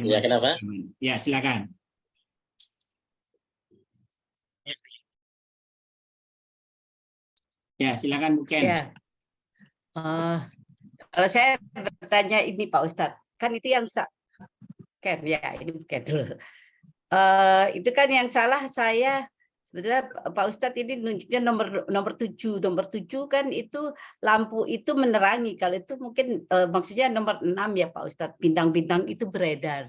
Ya, kenapa? Ya, silakan. Ya, silakan Bu Ken. Ya. Kalau saya bertanya ini Pak Ustadz, kan itu yang Ken ya, ini Ken dulu. Itu kan yang salah saya sebetulnya Pak Ustadz ini nunjuknya nomor 7. Nomor 7 kan itu lampu itu menerangi. Kalau itu mungkin maksudnya nomor 6 ya Pak Ustadz. Bintang-bintang itu beredar.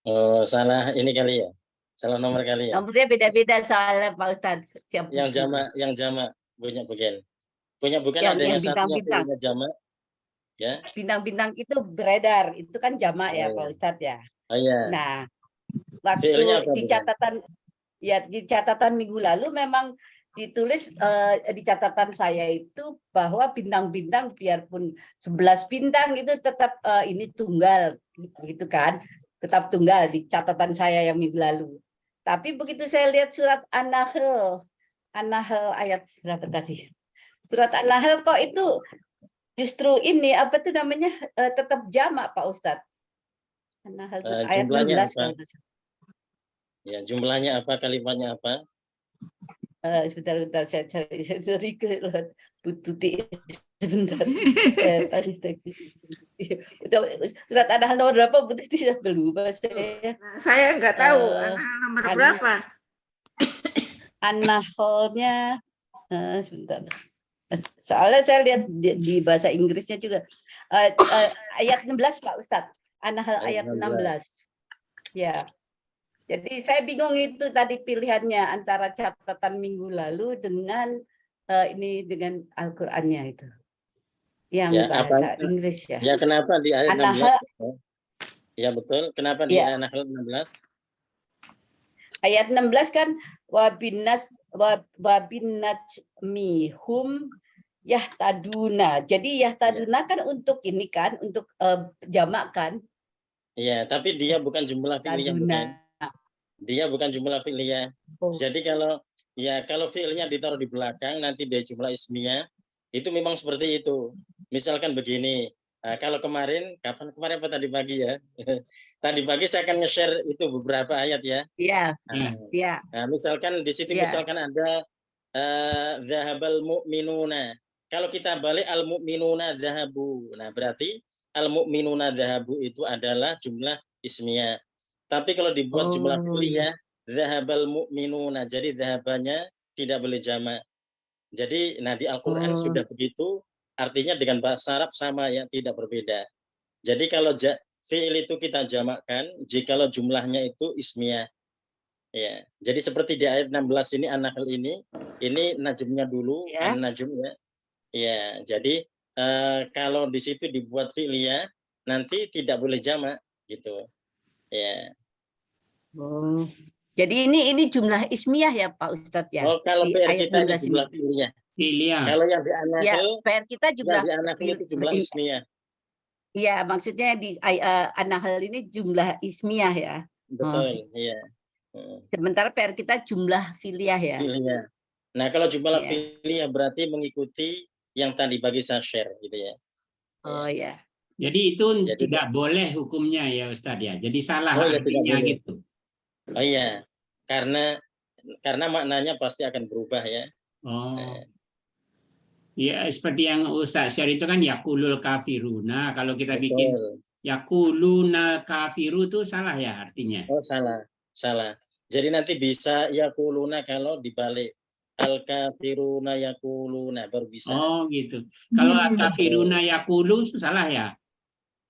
Oh, salah ini kali ya. Salah nomor kali ya. Nomornya beda-beda soalnya Pak Ustadz. Yang jamak punya bukan. Punya bukan yang adanya satu yang bintang-bintang. punya jamak. Ya. Bintang-bintang itu beredar. Itu kan jamak ya iya. Pak Ustadz ya. Oh iya. Nah, waktu Fiilnya apa, di bukan? catatan ya di catatan minggu lalu memang ditulis di catatan saya itu bahwa bintang-bintang biarpun 11 bintang itu tetap ini tunggal gitu kan, tetap tunggal di catatan saya yang minggu lalu. Tapi begitu saya lihat surat An-Nahl ayat berapa tadi? Surat An-Nahl kok itu justru ini apa tuh namanya tetap jamak Pak Ustadz. An-Nahl ayat jumlahnya 16 apa? kalau nggak salah. Ya, jumlahnya apa, kalimatnya apa? Sebentar saya cari ke Bu Tuti sebentar. Saya tadi teknis. Surat An-Nahl nomor berapa Bu Tuti sudah lupa saya. Saya nggak tahu An-Nahl nomor berapa. An-Nahl-nya sebentar. Soalnya saya lihat di bahasa Inggrisnya juga ayat 16 Pak Ustadz. An-Nahl ayat 16. Ya. Jadi saya bingung itu tadi pilihannya antara catatan minggu lalu dengan ini dengan Al-Qur'annya itu. Yang Ya, bahasa apa? Inggris ya. Ya, kenapa di ayat 16? Ya, betul. Kenapa di ya. An-Nahl 16? Ayat 16 kan wabinajmihum yahtaduna. Jadi yahtaduna kan untuk ini kan, untuk jamak kan. Iya, tapi dia bukan jumlah fi'liyah, bukan. Dia bukan jumlah fi'liyah. Jadi kalau fi'ilnya ditaruh di belakang nanti dia jumlah ismiyah, itu memang seperti itu. Misalkan begini, kalau kemarin apa tadi pagi ya? Tadi pagi saya akan nge-share itu beberapa ayat ya. Iya. Iya. Nah, misalkan di situ misalkan ada dzahabal mu'minuna. Kalau kita balik al mu'minuna dzahabu. Nah, berarti al mu'minuna dzahabu itu adalah jumlah ismiyah. Tapi kalau dibuat jumlah fi'liyah, dzahabal mu'minuna. Jadi dzahabanya tidak boleh jamak. Jadi di Al-Qur'an sudah begitu, artinya dengan bahasa Arab sama ya, tidak berbeda. Jadi kalau fi'il itu kita jamakkan, jikalau jumlahnya itu ismiyah. Ya. Jadi seperti di ayat 16 ini An-Nahl ini najmnya dulu, an-najm ya. Ya, jadi kalau di situ dibuat fi'liyah nanti tidak boleh jamak gitu. Ya. Jadi ini jumlah ismiyah ya Pak Ustadz ya. Oh, kalau PR kita ini jumlah fi'liyah. Kalau yang di An-Nahl ya, PR kita jumlah itu jumlah ismiyah. Iya, maksudnya di An-Nahl ini jumlah ismiyah ya. Betul, iya. Sementara PR kita jumlah fi'liyah ya. Fi'liyah. Nah, kalau jumlah fi'liyah berarti mengikuti yang tadi bagi saya share gitu ya. Oh ya. Jadi itu tidak boleh hukumnya ya Ustadz ya. Jadi salah artinya gitu. Oh iya. Karena maknanya pasti akan berubah ya. Oh. Ya seperti yang Ustadz share itu kan yaqulul kafiruna. Kalau kita bikin yaquluna kafiru itu salah ya artinya. Oh, salah. Jadi nanti bisa yaquluna kalau dibalik al kafiruna yaquluna baru bisa. Oh gitu. Kalau al kafiruna yaqulu salah ya?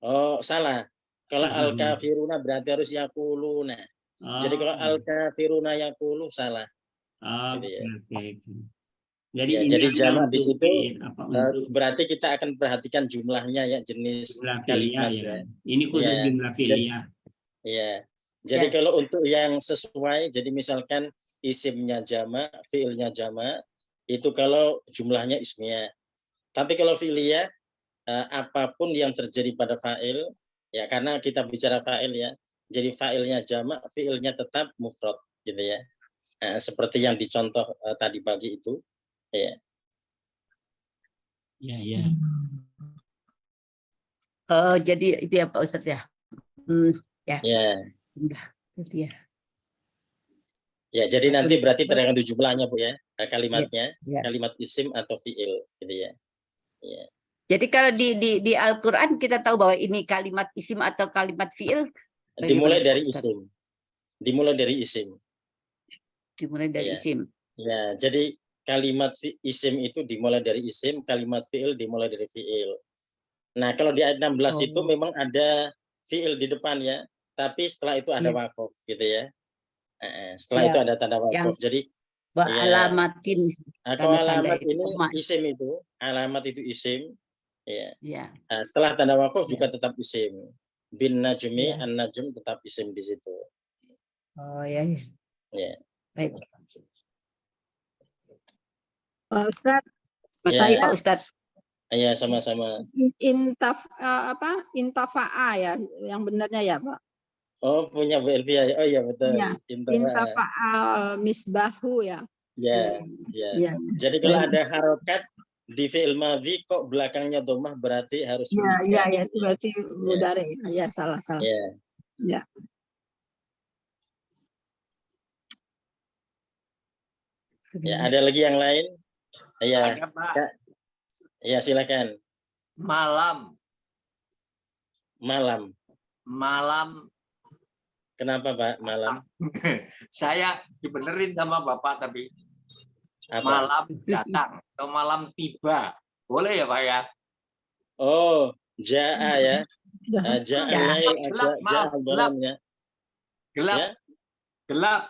Oh, salah. Kalau al kafiruna berarti harus yaquluna. Jadi kalau al kafiruna yaqulu salah. Oh, gitu ya. Jadi jamak di situ berarti kita akan perhatikan jumlahnya ya, jenis kalimat ya. Ini khusus jumlah fi'liyah. Iya. Jadi kalau untuk yang sesuai, jadi misalkan isimnya jamak, fi'ilnya jamak, itu kalau jumlahnya ismiyah. Tapi kalau fi'liyah, apapun yang terjadi pada fa'il, ya karena kita bicara fa'il ya, jadi fa'ilnya jamak, fi'ilnya tetap mufrad gitu ya. Seperti yang dicontoh tadi pagi itu. Ya. Ya. Jadi itu ya Pak Ustadz ya. Ya. Ya. Udah, itu ya. Ya, jadi nanti berarti tergantung jumlahnya Bu ya, kalimatnya, Ya. kalimat isim atau fiil gitu ya. Ya. Jadi kalau di Al-Qur'an kita tahu bahwa ini kalimat isim atau kalimat fiil. Dimulai Bagaimana, dari Ustaz? isim. Dimulai dari isim. Dimulai dari Ya. isim. Ya, jadi kalimat isim itu dimulai dari isim, kalimat fiil dimulai dari fiil. Nah, kalau di ayat 16 itu memang ada fiil di depan ya, tapi setelah itu ada waqaf gitu ya. Setelah itu ada tanda waqaf. Jadi alamatin kalau alamat itu, ini isim itu, alamat itu isim ya. Ya. Nah, setelah tanda waqaf juga tetap isim. Bin najmi, an-najm tetap isim di situ. Oh ya. Ya. Baik. Pak Ustadz, Ya. Pak Ustadz. Ya, sama-sama. Intafa'a ya, yang benarnya ya Pak. Oh, punya Bu Elvia ya. Oh iya betul. Iya. Intafa'a misbahu ya. Ya. Jadi kalau ada harokat di fi'il madhi kok belakangnya dhammah berarti harus ya itu berarti mudhari. Ya, salah. Ya. Ya, ada lagi yang lain? Ya. Ada, Pak. Ya, silakan. Malam. Kenapa, Pak? Malam. Saya dibenerin sama Bapak tapi Apa? malam datang atau malam tiba. Boleh ya, Pak ya? Oh, ja'a ya. Ja'al lail, ja'al dhalam ya. Gelap. Ya? Gelap.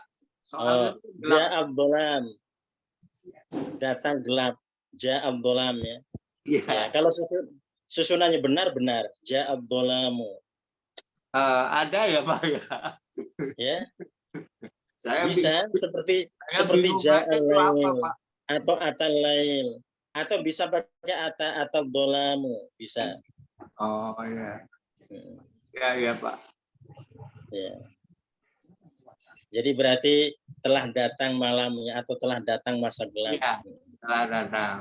Oh, ja'al dhalam. Datang gelap. Ja'al dhalam ya. Ya, kalau susunannya benar. Ja'al dhalamu. Ada ya, Pak ya? Ya. Saya bisa seperti ja'al lail atau atal lail atau bisa pakai atal dhalamu bisa. Oh ya. Ya Pak. Ya. Jadi berarti telah datang malamnya atau telah datang masa gelap. Ya, telah datang.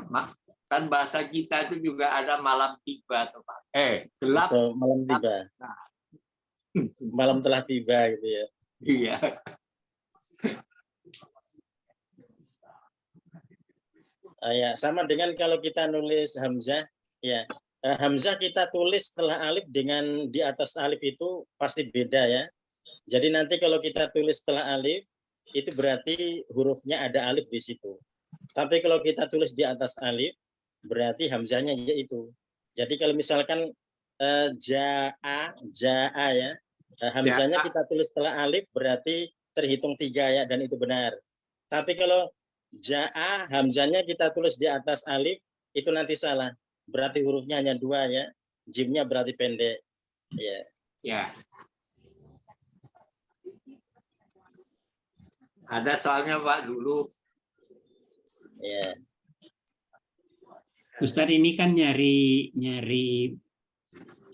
Kan bahasa kita itu juga ada malam tiba tuh Pak. Gelap. Atau malam tiba. Malam telah tiba gitu ya. Iya. Ya, sama dengan kalau kita nulis hamzah, ya. Hamzah kita tulis setelah alif dengan di atas alif itu pasti beda ya. Jadi nanti kalau kita tulis setelah alif itu berarti hurufnya ada alif di situ. Tapi kalau kita tulis di atas alif berarti hamzahnya yaitu. Jadi kalau misalkan ja'a ya. Hamzahnya kita tulis setelah alif berarti terhitung 3 ya dan itu benar. Tapi kalau ja'a hamzahnya kita tulis di atas alif itu nanti salah. Berarti hurufnya hanya 2 ya. Jimnya berarti pendek. Ya. Ada soalnya Pak dulu. Ya. Ustadz ini kan nyari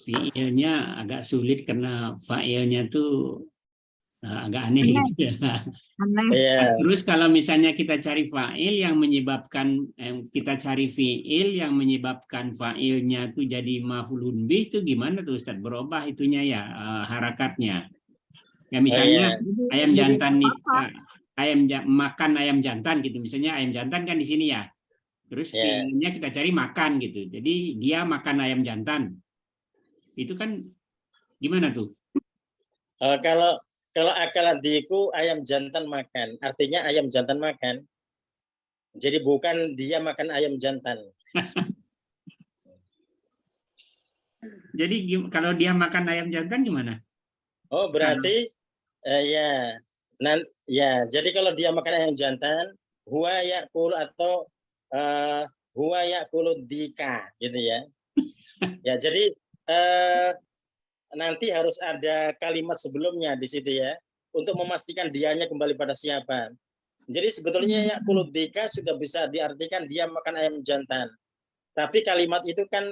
fiilnya agak sulit karena fa'ilnya tuh agak aneh gitu ya. Terus kalau misalnya kita cari fa'il yang menyebabkan kita cari fiil yang menyebabkan fa'ilnya tuh jadi maf'ulun bih itu gimana tuh Ustadz? Berubah itunya ya harakatnya. Ya misalnya ayam jantan nih, makan ayam jantan gitu. Misalnya ayam jantan kan di sini ya. Terus fiilnya kita cari makan gitu. Jadi dia makan ayam jantan. Itu kan gimana tuh? Kalau akaladiku ayam jantan makan, artinya ayam jantan makan. Jadi bukan dia makan ayam jantan. Jadi kalau dia makan ayam jantan gimana? Oh berarti jadi kalau dia makan ayam jantan, huwa ya'kul atau huwa ya'kulu dika gitu ya. Ya jadi nanti harus ada kalimat sebelumnya di situ ya untuk memastikan dianya kembali pada siapa. Jadi sebetulnya ya kuludika sudah bisa diartikan dia makan ayam jantan. Tapi kalimat itu kan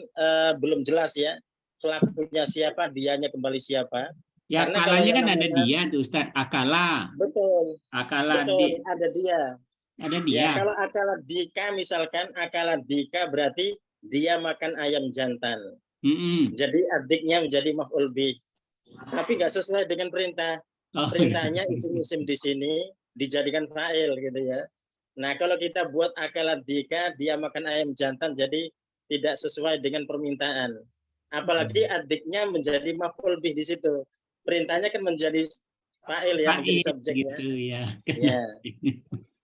belum jelas ya pelakunya siapa, dianya kembali siapa. Ya akalanya kan ada dia tuh Ustaz, akala. Betul. Akala betul, ada dia. Ada dia. Ya, kalau akala dika misalkan akala dika berarti dia makan ayam jantan. Jadi adiknya menjadi maf'ul bih. tapi nggak sesuai dengan perintah. Perintahnya isim-isim di sini dijadikan fa'il gitu ya. Nah, kalau kita buat akalat dika, dia makan ayam jantan, jadi tidak sesuai dengan permintaan. Apalagi adiknya menjadi maf'ul bih di situ. Perintahnya kan menjadi fa'il ya, menjadi subjeknya. Gitu, ya. Ya.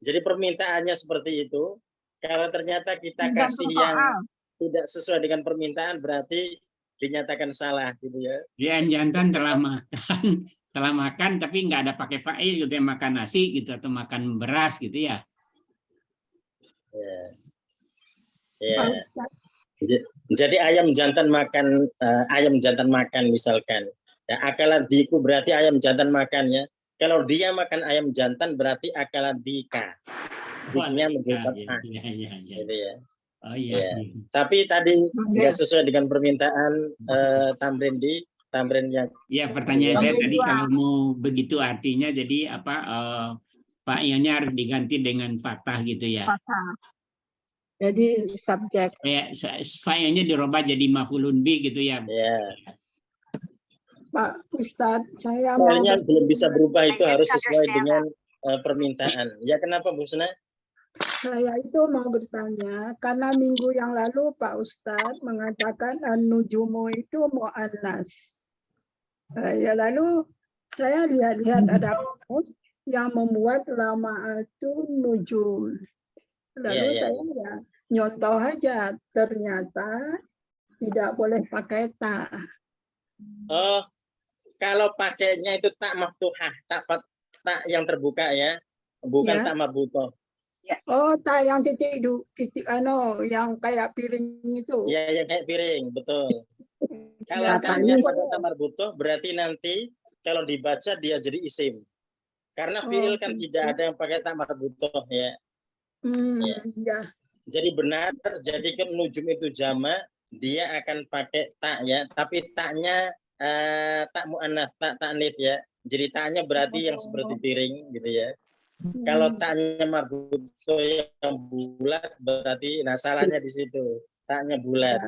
Jadi permintaannya seperti itu. Kalau ternyata kita kasih yang tidak sesuai dengan permintaan, berarti dinyatakan salah gitu ya. Ayam jantan telah makan tapi nggak ada pakai fa'il gitu ya, makan nasi gitu atau makan beras gitu ya. Ya. Jadi ayam jantan makan misalkan. Ya, akalat diku berarti ayam jantan makan ya. Kalau dia makan ayam jantan berarti akalat dika. Diknya menjadi gitu ya. Oh iya. Ya. Tapi tadi nggak sesuai dengan permintaan Tamrin yang. Ya, pertanyaan saya tadi kalau mau begitu artinya jadi apa? Fa'ilnya harus diganti dengan fathah gitu ya. Fathah. Jadi subjek. Ya, fa'ilnya dirubah jadi maf'ulun bi gitu ya. Ya. Pak Ustadz, saya fa'ilnya belum bisa berubah, itu harus sesuai dengan permintaan. Ya, kenapa Bu Suna? Saya itu mau bertanya, karena minggu yang lalu Pak Ustadz mengatakan an-nujumu itu mu'annas. Ya, lalu saya lihat-lihat ada kamus yang membuat lama itu nujum. Lalu saya ya nyontoh aja, ternyata tidak boleh pakai ta. Oh, kalau pakainya itu tak maftuhah, tak yang terbuka ya, bukan tak marbutoh. Oh, tak yang titik yang kayak piring itu. Iya, yang kayak piring, betul. Kalau taknya pada tak marbutoh, berarti nanti kalau dibaca dia jadi isim. Karena fi'il kan tidak ada yang pakai tak marbutoh ya. Ya. Jadi benar, jadi kan nujum itu jama, dia akan pakai tak ya, tapi taknya tak mu'anats, tak ta'nits ya. Jadi taknya berarti yang seperti piring gitu ya. Kalau taknya marbutoh yang bulat berarti salahnya di situ. Taknya bulat.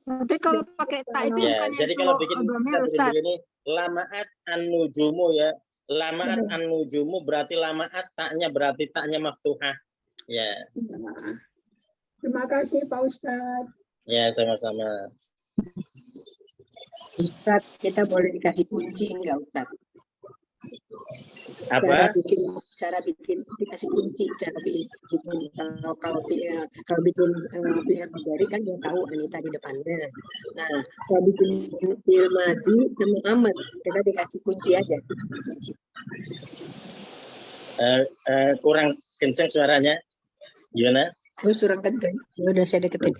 Tapi kalau pakai tak itu ya, jadi kalau bikin begini lamaat an-nujumu ya. Lamaat an-nujumu berarti lamaat, taknya berarti taknya maftuhah. Ya. Terima kasih Pak Ustadz. Ya, sama-sama. Ustadz, kita boleh dikasih kunci enggak Ustadz? Apa? Cara bikin dikasih kunci, cara bikin kalau bikin pihak dari kan dia tahu Anita di depannya. Nah, kalau bikin Firmadi sama Ahmad, kita dikasih kunci aja. Kurang kencang suaranya. Gimana? Oh, kurang kencang. Udah saya deketin.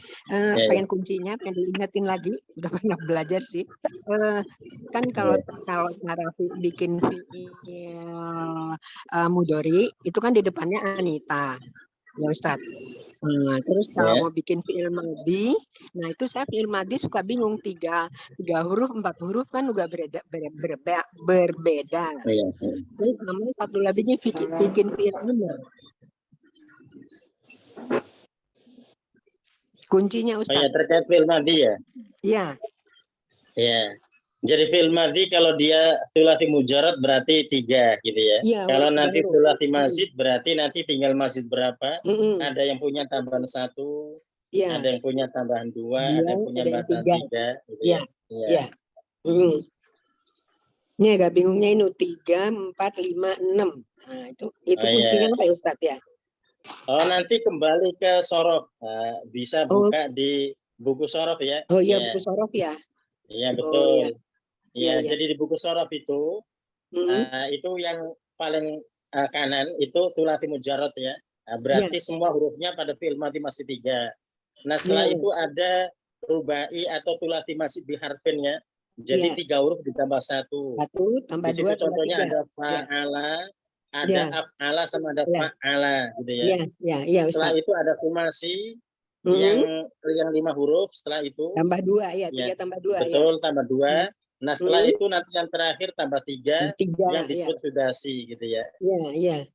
Pengen kuncinya, pengen diingetin lagi. Udah pernah belajar sih. Kan kalau cara bikin mudori itu kan di depannya Anita, ya Ustadz. Terus kalau mau bikin fi'il madhi, nah itu saya fi'il madhi suka bingung, tiga huruf, 4 huruf kan juga berbeda. Terus namanya satu laginya bikin fi'il amr. Kuncinya Ustaz. Ya, terkait fi'il madhi ya? Iya. Ya. Jadi fi'il madhi kalau dia thulathi mujarrad berarti 3 gitu ya. Ya, kalau nanti thulathi mazid berarti nanti tinggal mazid berapa? Ada yang punya tambahan 1, ada yang punya tambahan 2, ada yang punya tambahan 3 gitu ya. Iya. Ini agak bingungnya ini 3, 4, 5, 6. Nah, itu kuncinya apa ya Ustaz ya? Oh, nanti kembali ke sorof. Bisa buka di buku sorof ya. Oh iya, buku sorof ya. Iya, betul. Iya, jadi di buku sorof itu itu yang paling kanan itu thulathi mujarrad ya. Berarti semua hurufnya pada fi'il madhi masih 3. Nah, setelah itu ada rubai atau thulathi masih biharfin ya. Jadi 3 huruf ditambah 1. 1 tambah 2 di situ contohnya ada fa'ala, ada af'ala sama ada fa'ala gitu ya. Setelah itu ada khumasi yang 5 huruf, setelah itu tambah 2 ya, 3 tambah 2. Betul, tambah 2. Nah, setelah itu nanti yang terakhir tambah 3 yang disebut sudasi gitu ya. Iya.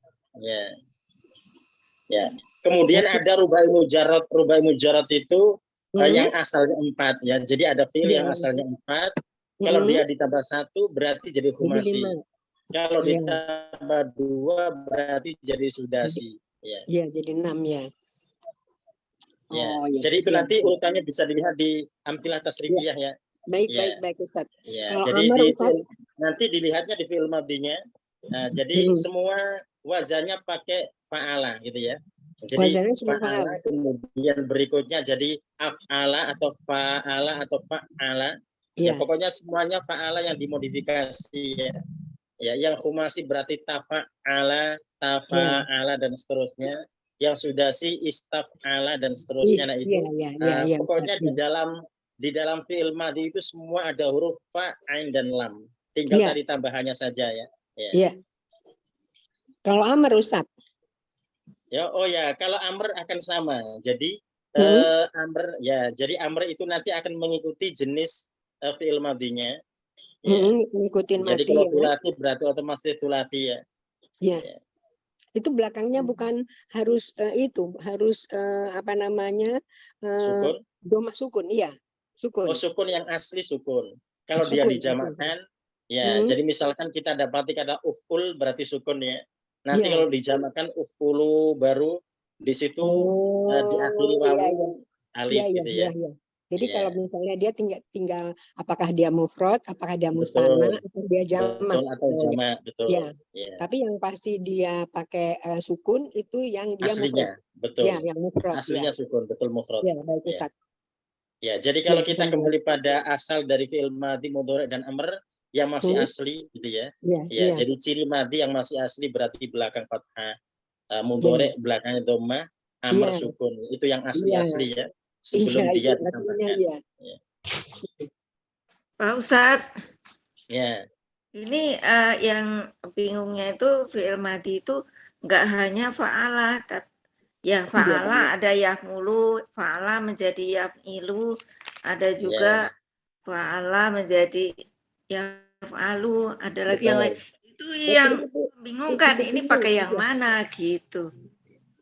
Ya. Kemudian ada rubai mujarrad. Rubai mujarrad itu yang asalnya 4 ya. Jadi ada fi'il yang asalnya 4, Kalau dia ditambah 1 berarti jadi khumasi. Jadi 5. Kalau Iya. ditambah 2 berarti jadi sudasi. Ya. Iya, jadi 6 ya. Ya. Oh, ya. Jadi itu Ya. nanti urutannya bisa dilihat di Amthilah Tasrifiyah ya. Baik, Ya. baik, Ustaz. Ya. Kalau Jadi Amr, Ustaz? nanti dilihatnya di fi'il madinya. Nah, jadi semua wazannya pakai fa'ala gitu ya. Jadi Wazannya semua fa'ala, kemudian berikutnya jadi af'ala atau fa'ala atau fa'ala. Ya, Iya. pokoknya semuanya fa'ala yang dimodifikasi ya. Ya, yang khumasi berarti tafa'ala, tafa'ala dan seterusnya. Yang sudasi istaf'ala dan seterusnya. Nah, itu Iya, pokoknya di dalam fi'il madhi itu semua ada huruf fa, ain dan lam. Tinggal tadi tambahannya saja ya. Iya. Kalau Amr, Ustaz? Ya, oh ya, kalau Amr akan sama. Jadi Amr ya, jadi Amr itu nanti akan mengikuti jenis fi'il madhinya. Ya. Ngikutin Jadi mati kalau ya. thulathi berarti otomatis thulathi ya. Iya. Ya. Itu belakangnya bukan harus harus apa namanya? Sukun. Domah sukun, iya. Sukun. Oh, sukun yang asli sukun. Kalau dia dijamakan, ya, jadi misalkan kita dapati kata uf'ul berarti sukun ya. Nanti kalau dijamakan uf'ulu baru di situ diakhiri wawu alif gitu ya. Jadi kalau misalnya dia tinggal apakah dia mufrad, apakah dia musanna, atau dia jamak. Betul, atau jamak, betul. Ya. Tapi yang pasti dia pakai sukun itu yang dia aslinya, mufrad. betul. Ya, yang mufrad. Aslinya sukun, betul mufrad. Ya, baik Ustaz. Ya, jadi kalau kita kembali pada asal dari fi'il madhi, mudhari dan amr yang masih asli gitu ya. Ya, jadi ciri madhi yang masih asli berarti belakang fathah, mudhari belakangnya dhammah, amr sukun. Itu yang asli-asli ya. Sebelum dia ditambahkan. Ya. Pak Ustadz. Ya. Ini yang bingungnya itu fi'il madhi itu enggak hanya fa'ala, ya fa'ala ada yaf'ulu, fa'ala menjadi yaf'ilu, ada juga fa'ala menjadi yaf'alu, ada lagi yang lain. Itu yang membingungkan, ini pakai yang mana gitu.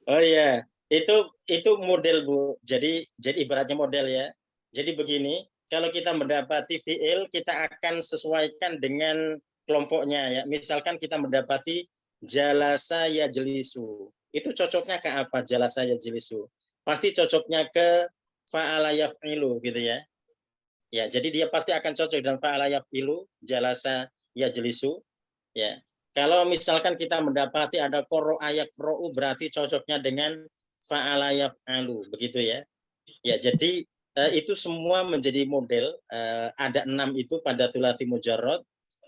Oh iya. Itu model Bu. Jadi ibaratnya model ya. Jadi begini, kalau kita mendapati fi'il, kita akan sesuaikan dengan kelompoknya ya. Misalkan kita mendapati jalasa yajlisu. Itu cocoknya ke apa jalasa yajlisu? Pasti cocoknya ke fa'ala yaf'ilu gitu ya. Ya, jadi dia pasti akan cocok dengan fa'ala yaf'ilu, jalasa yajlisu. Ya. Kalau misalkan kita mendapati ada qara'a yaqra'u berarti cocoknya dengan fa'ala yaf'alu, begitu ya. Ya, jadi itu semua menjadi model, ada 6 itu pada thulathi mujarrad,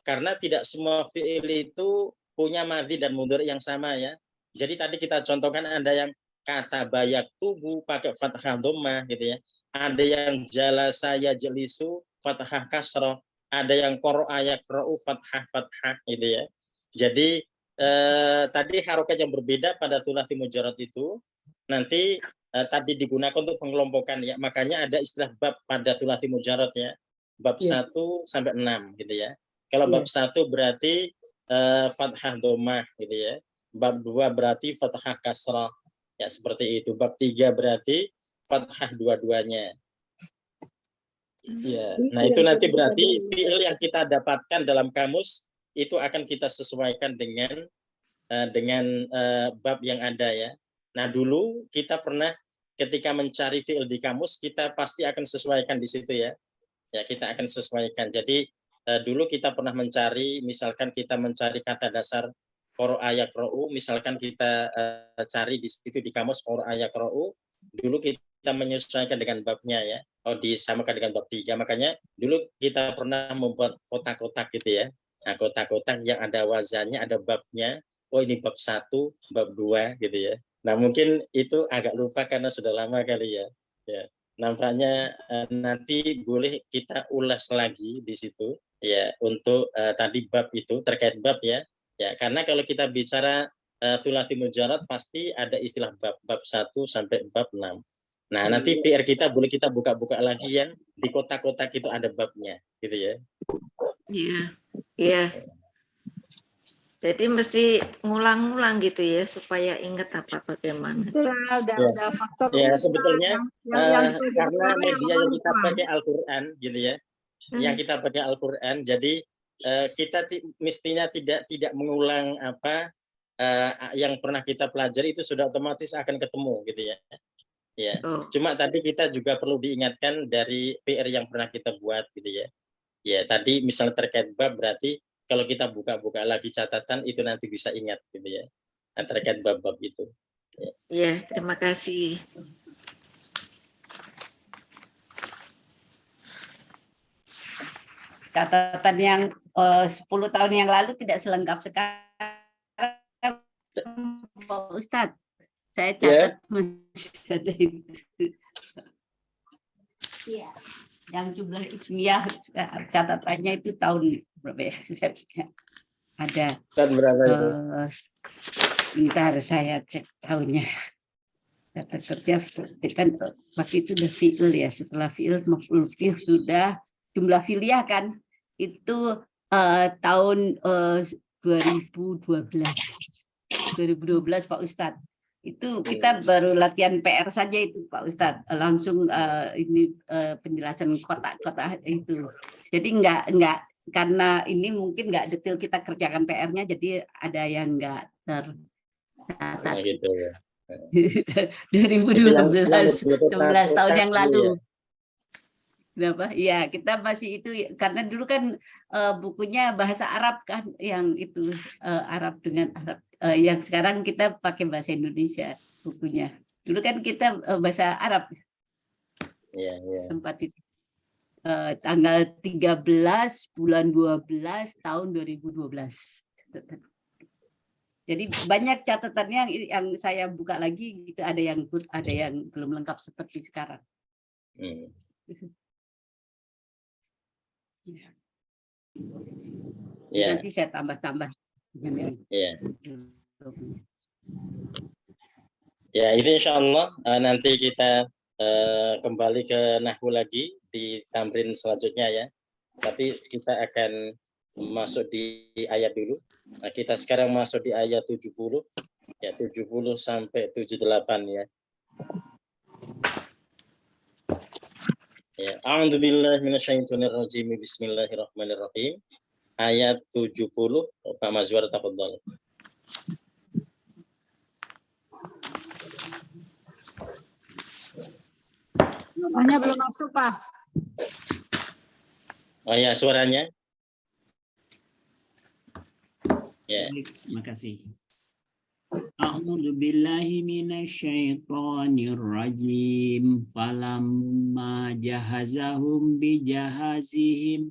karena tidak semua fi'il itu punya madhi dan mudhari yang sama ya. Jadi tadi kita contohkan ada yang kata bayak tubuh pakai fathah dhammah gitu ya. Ada yang jalasa yajlisu fathah kasrah, ada yang qara'a yaqra'u fathah gitu ya. Jadi tadi harokat yang berbeda pada thulathi mujarrad itu nanti tadi digunakan untuk pengelompokan ya. Makanya ada istilah bab pada thulathi mujarrad ya. Bab 1 sampai 6 gitu ya. Kalau bab 1 berarti fathah dhammah gitu ya. Bab 2 berarti fathah kasrah. Ya seperti itu. Bab 3 berarti fathah dua-duanya. Ya. Nah, itu nanti berarti fi'il yang kita dapatkan dalam kamus itu akan kita sesuaikan dengan bab yang ada ya. Nah, dulu kita pernah ketika mencari fi'il di kamus, kita pasti akan sesuaikan di situ ya. Ya, kita akan sesuaikan. Jadi, dulu kita pernah mencari, misalkan kita mencari kata dasar qara'a yaqra'u, misalkan kita cari di situ di kamus qara'a yaqra'u, dulu kita menyesuaikan dengan babnya ya. Oh, disamakan dengan bab 3. Makanya dulu kita pernah membuat kotak-kotak gitu ya. Nah, kotak-kotak yang ada wazannya, ada babnya. Oh, ini bab 1, bab 2 gitu ya. Nah, mungkin itu agak lupa karena sudah lama kali ya. Ya, nampaknya nanti boleh kita ulas lagi di situ ya untuk tadi bab itu terkait bab ya. Ya, karena kalau kita bicara thulathi mujarrad pasti ada istilah bab 1 sampai bab 6. Nah, nanti PR kita boleh kita buka-buka lagi yang di kotak-kotak itu ada babnya gitu ya. Iya. Iya. Jadi mesti ngulang-ngulang gitu ya supaya ingat apa bagaimana. Itulah udah faktor ya sebetulnya karena media yang kita pakai Al-Qur'an gitu ya. yang kita baca Al-Qur'an. Jadi kita mestinya tidak mengulang apa yang pernah kita pelajari, itu sudah otomatis akan ketemu gitu ya. Ya. Cuma tadi kita juga perlu diingatkan dari PR yang pernah kita buat gitu ya. Ya, tadi misalnya terkait bab, berarti kalau kita buka-buka lagi catatan itu nanti bisa ingat gitu ya. Nah, terkait bab-bab itu. Ya, terima kasih. Catatan yang 10 tahun yang lalu tidak selengkap sekarang, Pak Ustadz. Saya catat ada itu. Iya. Yang jumlah ismiyah catatannya itu tahun berapa ya? Ada. Tahun berapa itu? Bentar saya cek tahunnya. Catatnya kan waktu itu udah fi'il ya. Setelah fi'il maf'ul bih sudah jumlah fi'liyah kan itu tahun 2012 Pak Ustadz. Itu kita baru latihan PR saja itu Pak Ustadz, langsung ini penjelasan kotak-kotak itu. Jadi enggak karena ini mungkin enggak detail kita kerjakan PR-nya, jadi ada yang enggak tercatat. Gitu ya. 2012, 11 tahun yang lalu. Berapa? Iya, kita masih itu karena dulu kan bukunya bahasa Arab kan, yang itu Arab dengan Arab. Yang sekarang kita pakai bahasa Indonesia bukunya. Dulu kan kita bahasa Arab. Iya, iya. Sempat itu tanggal 13 bulan 12 tahun 2012. Jadi banyak catatannya yang saya buka lagi gitu, ada yang belum lengkap seperti sekarang. Nanti saya tambah-tambah. Ya, ini insya Allah nanti kita kembali ke nahwu lagi di tamrin selanjutnya ya. Tapi kita akan masuk di ayat dulu. Nah, kita sekarang masuk di ayat 70 ya, 70 sampai 78 ya. Ya, a'udzubillahi minasyaitonirrajim. Bismillahirrahmanirrahim. Ayat 70, Pak Mazwar tafadhol. Suaranya belum masuk, Pak. Oh ya, suaranya. Ya, terima kasih. A'udzu billahi minasyaitonir rajim. Falamma jahazahum bijahazihim,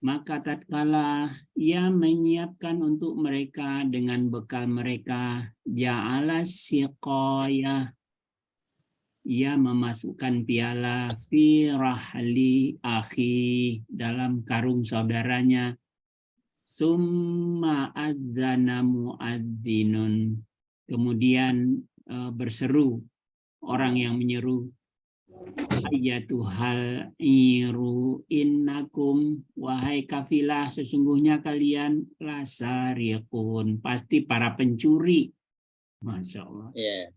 maka tatkala ia menyiapkan untuk mereka dengan bekal mereka, ja'ala siqaya, ia memasukkan piala fi rahli akhi, dalam karung saudaranya. Summa adzana muadzzinun, kemudian berseru orang yang menyeru, ayatuhal iru innakum, wahai kafilah, sesungguhnya kalian lasariqun, pasti para pencuri. Masya Allah. Ya.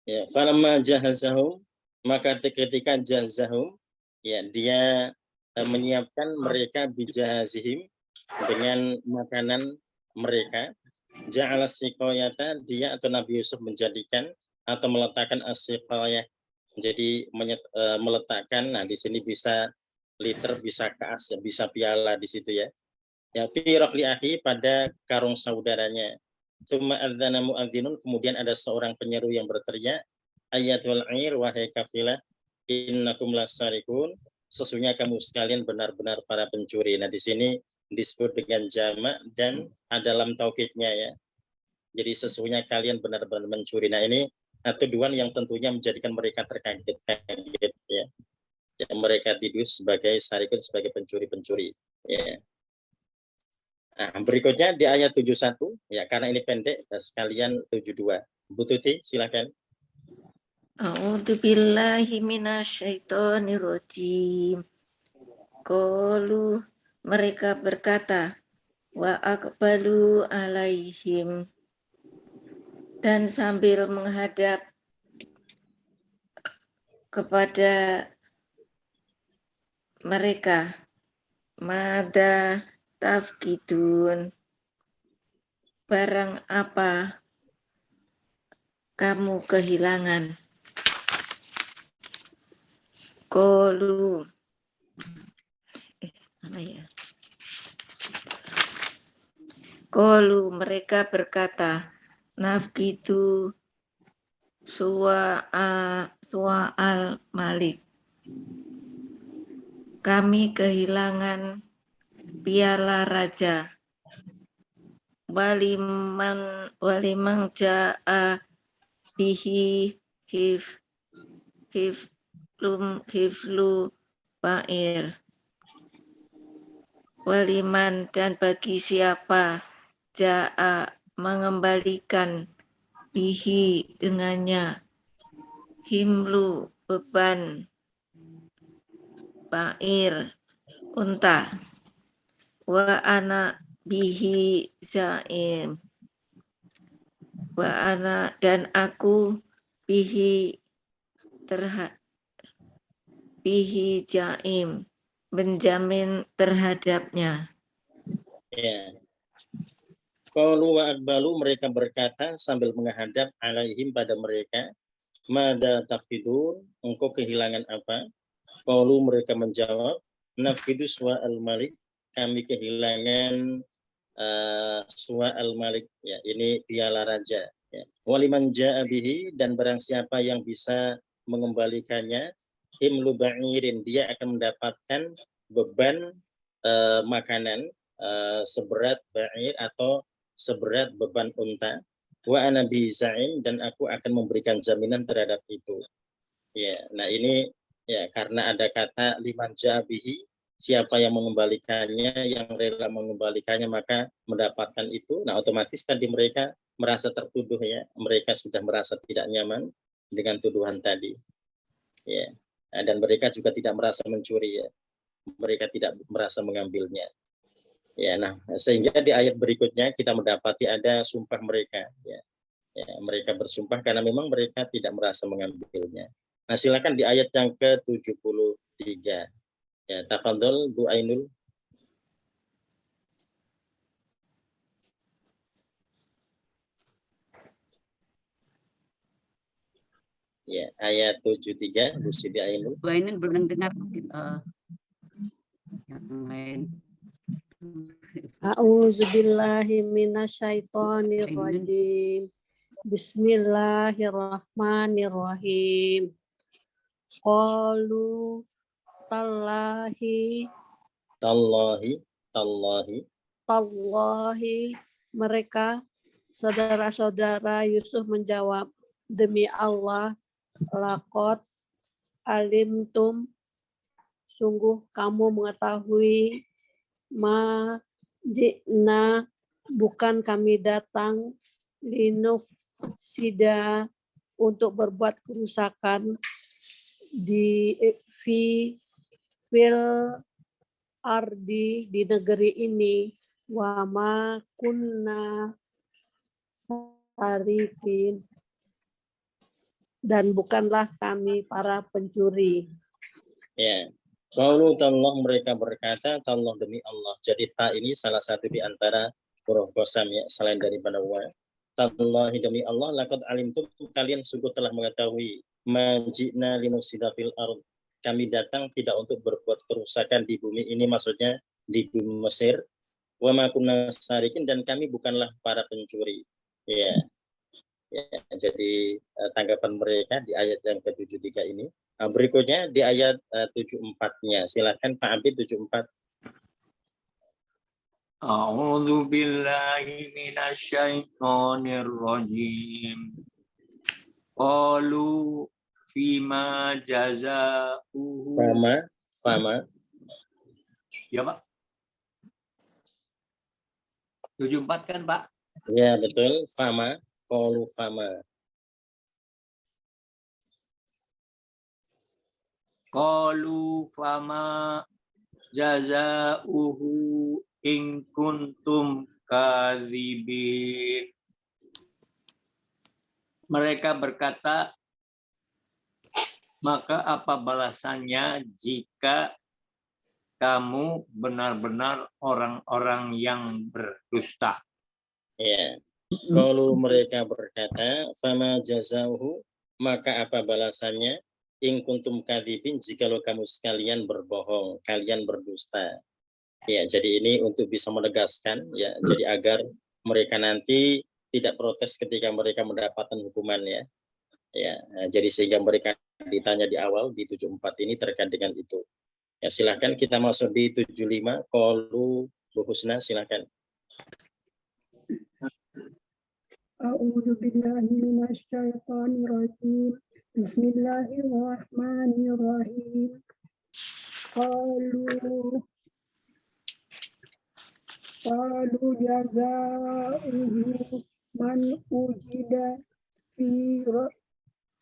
Ya, falamma jahazahum, maka ketika jahazahum, ya dia menyiapkan mereka bijahazihim, dengan makanan mereka. Ja'ala siqayata, dia atau Nabi Yusuf menjadikan atau meletakkan as-siqayah, jadi meletakkan. Nah, di sini bisa liter, bisa kaas, bisa piala di situ ya. Ya, fi rahli akhi, pada karung saudaranya. Tsumma adzana muadzinun, kemudian ada seorang penyeru yang berteriak, ayatul air, wahai kafilah, innakum lasarikun, sesungguhnya kamu sekalian benar-benar para pencuri. Nah, di sini disebut dengan jamak dan dalam taukidnya ya. Jadi sesungguhnya kalian benar-benar mencuri. Nah, ini tuduhan yang tentunya menjadikan mereka terkaget-kaget ya. Ya, mereka tidur sebagai sarikun, sebagai pencuri-pencuri ya. Nah, berikutnya di ayat 71 ya, karena ini pendek sekalian 72. Bu Tuti silakan. A'udzubillahi minasyaitonirrajim. Qalu, mereka berkata, wa aqbalu alaihim, dan sambil menghadap kepada mereka, mada tafkidun, barang apa kamu kehilangan. Qalu, mana ya? Qalu, mereka berkata, nafkidu su'al malik. Kami kehilangan piala raja. Walimang ja'a bihi hiflu ba'ir. Waliman, dan bagi siapa ja'a mengembalikan bihi dengannya himlu beban ba'ir unta, wa ana bihi za'im, wa ana, dan aku bihi ja'im, menjamin terhadapnya. Ya. Qalu wa aqbalu, mereka berkata sambil menghadap alaihim pada mereka, mada tafidun, engkau kehilangan apa? Qalu, mereka menjawab, nafkidu su'al malik, kami kehilangan su'al malik, ya, ini piala raja. Ya. Waliman ja'a bihi, dan barang siapa yang bisa mengembalikannya, himlu ba'irin, dia akan mendapatkan beban makanan seberat ba'ir atau seberat beban unta. Wa ana bi za'im, dan aku akan memberikan jaminan terhadap itu. Ya, nah ini ya karena ada kata liman jabihi, siapa yang mengembalikannya, yang rela mengembalikannya maka mendapatkan itu. Nah, otomatis tadi mereka merasa tertuduh, ya, mereka sudah merasa tidak nyaman dengan tuduhan tadi. Ya. Nah, dan mereka juga tidak merasa mencuri, ya. Mereka tidak merasa mengambilnya. Ya, nah sehingga di ayat berikutnya kita mendapati ada sumpah mereka, ya. Ya, mereka bersumpah karena memang mereka tidak merasa mengambilnya. Nah, silakan di ayat yang ke-73. Ya, tafadhol Bu Ainul. Ya, ayat 73 Bu Siti Ainul. Bu Ainul belum dengar yang lain. A'udzubillahi minasyaitonirrajim. Bismillahirrahmanirrahim. Qalu tallahi mereka saudara-saudara Yusuf menjawab, demi Allah, laqad alimtum, sungguh kamu mengetahui, ma ji'na, bukan kami datang, linufsida, untuk berbuat kerusakan di fil ardi, di negeri ini, wa ma kunna sarifin, dan bukanlah kami para pencuri. Ya. Qalu tallah, mereka berkata, tallah, demi Allah. Jadi ta ini salah satu di antara huruf qasam, ya, selain daripada wa. Tallahi, demi Allah, laqad alimtum, kalian sungguh telah mengetahui, ma ji'na linufsida fil ard, kami datang tidak untuk berbuat kerusakan di bumi ini, maksudnya di bumi Mesir. Wa ma kunna sarikin, dan kami bukanlah para pencuri. Ya. Ya, jadi tanggapan mereka di ayat yang ke-73 ini. Nah, berikutnya di ayat 74-nya. Silakan Pak Abid 74. A'udzu billahi minasyaitonir rajim. Qalu fima jazaa'uhu. Fama. Ya, Pak. 74 kan, Pak? Ya, betul. Fama. Qalu fama. Qalu fama jazaa'uhu in kuntum kadzibin. Mereka berkata, maka apa balasannya jika kamu benar-benar orang-orang yang berdusta. Ya. Kalau mereka berkata, fama jazauhu, maka apa balasannya? In kuntum kadzibin, jikalau kamu sekalian berbohong, kalian berdusta. Ya, jadi ini untuk bisa menegaskan, ya, jadi agar mereka nanti tidak protes ketika mereka mendapatkan hukuman, ya. Ya, jadi sehingga mereka ditanya di awal di 74 ini terkait dengan itu. Ya, silakan kita masuk di 75. Qalu Bu Husna, silakan. A'udzu billahi minasyaitonir rajim. Bismillahirrahmanirrahim. Qalu jazaa'uhu man ujida fi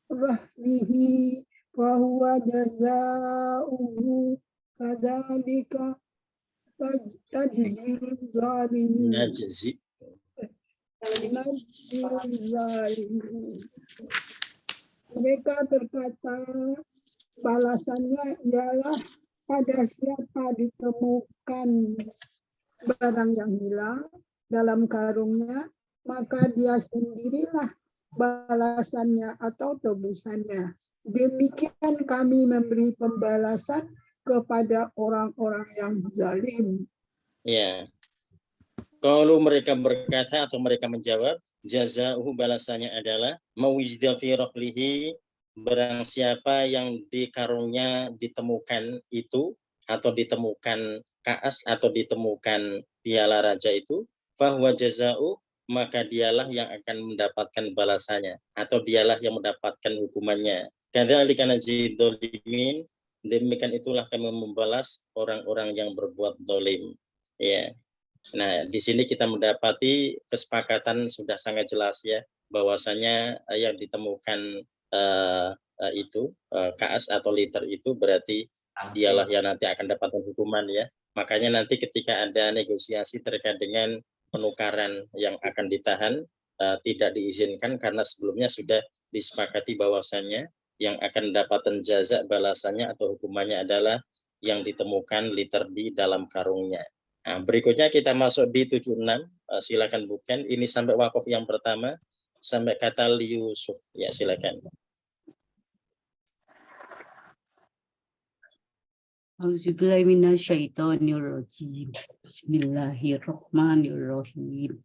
rahlihi wa huwa jazaa'uhu kadzalika tajzil zalimin. Najzi. Mereka berkata, balasannya ialah pada siapa ditemukan barang yang hilang dalam karungnya, maka dia sendirilah balasannya atau tebusannya. Demikian kami memberi pembalasan kepada orang-orang yang zalim. Ya. Kalau mereka berkata atau mereka menjawab, jazauhu, balasannya adalah mawjida fi rahlihi, barang siapa yang di karungnya ditemukan itu, atau ditemukan kaas, atau ditemukan piala raja itu, fahuwa jazau, maka dialah yang akan mendapatkan balasannya, atau dialah yang mendapatkan hukumannya. Kadzalika najzil dzalimin, demikian itulah kami membalas orang-orang yang berbuat zalim. Ya. Nah, di sini kita mendapati kesepakatan sudah sangat jelas, ya, bahwasanya yang ditemukan itu kaas atau liter itu berarti dialah yang nanti akan dapatkan hukuman, ya. Makanya nanti ketika ada negosiasi terkait dengan penukaran yang akan ditahan, tidak diizinkan karena sebelumnya sudah disepakati bahwasanya yang akan mendapatkan jaza balasannya atau hukumannya adalah yang ditemukan liter di dalam karungnya. Nah, berikutnya kita masuk di 76. Silakan bukan. Ini sampai wakaf yang pertama sampai kata li Yusuf. Ya, silakan. Auzubillahi minasyaitonirrajim. Bismillahirrahmanirrahim.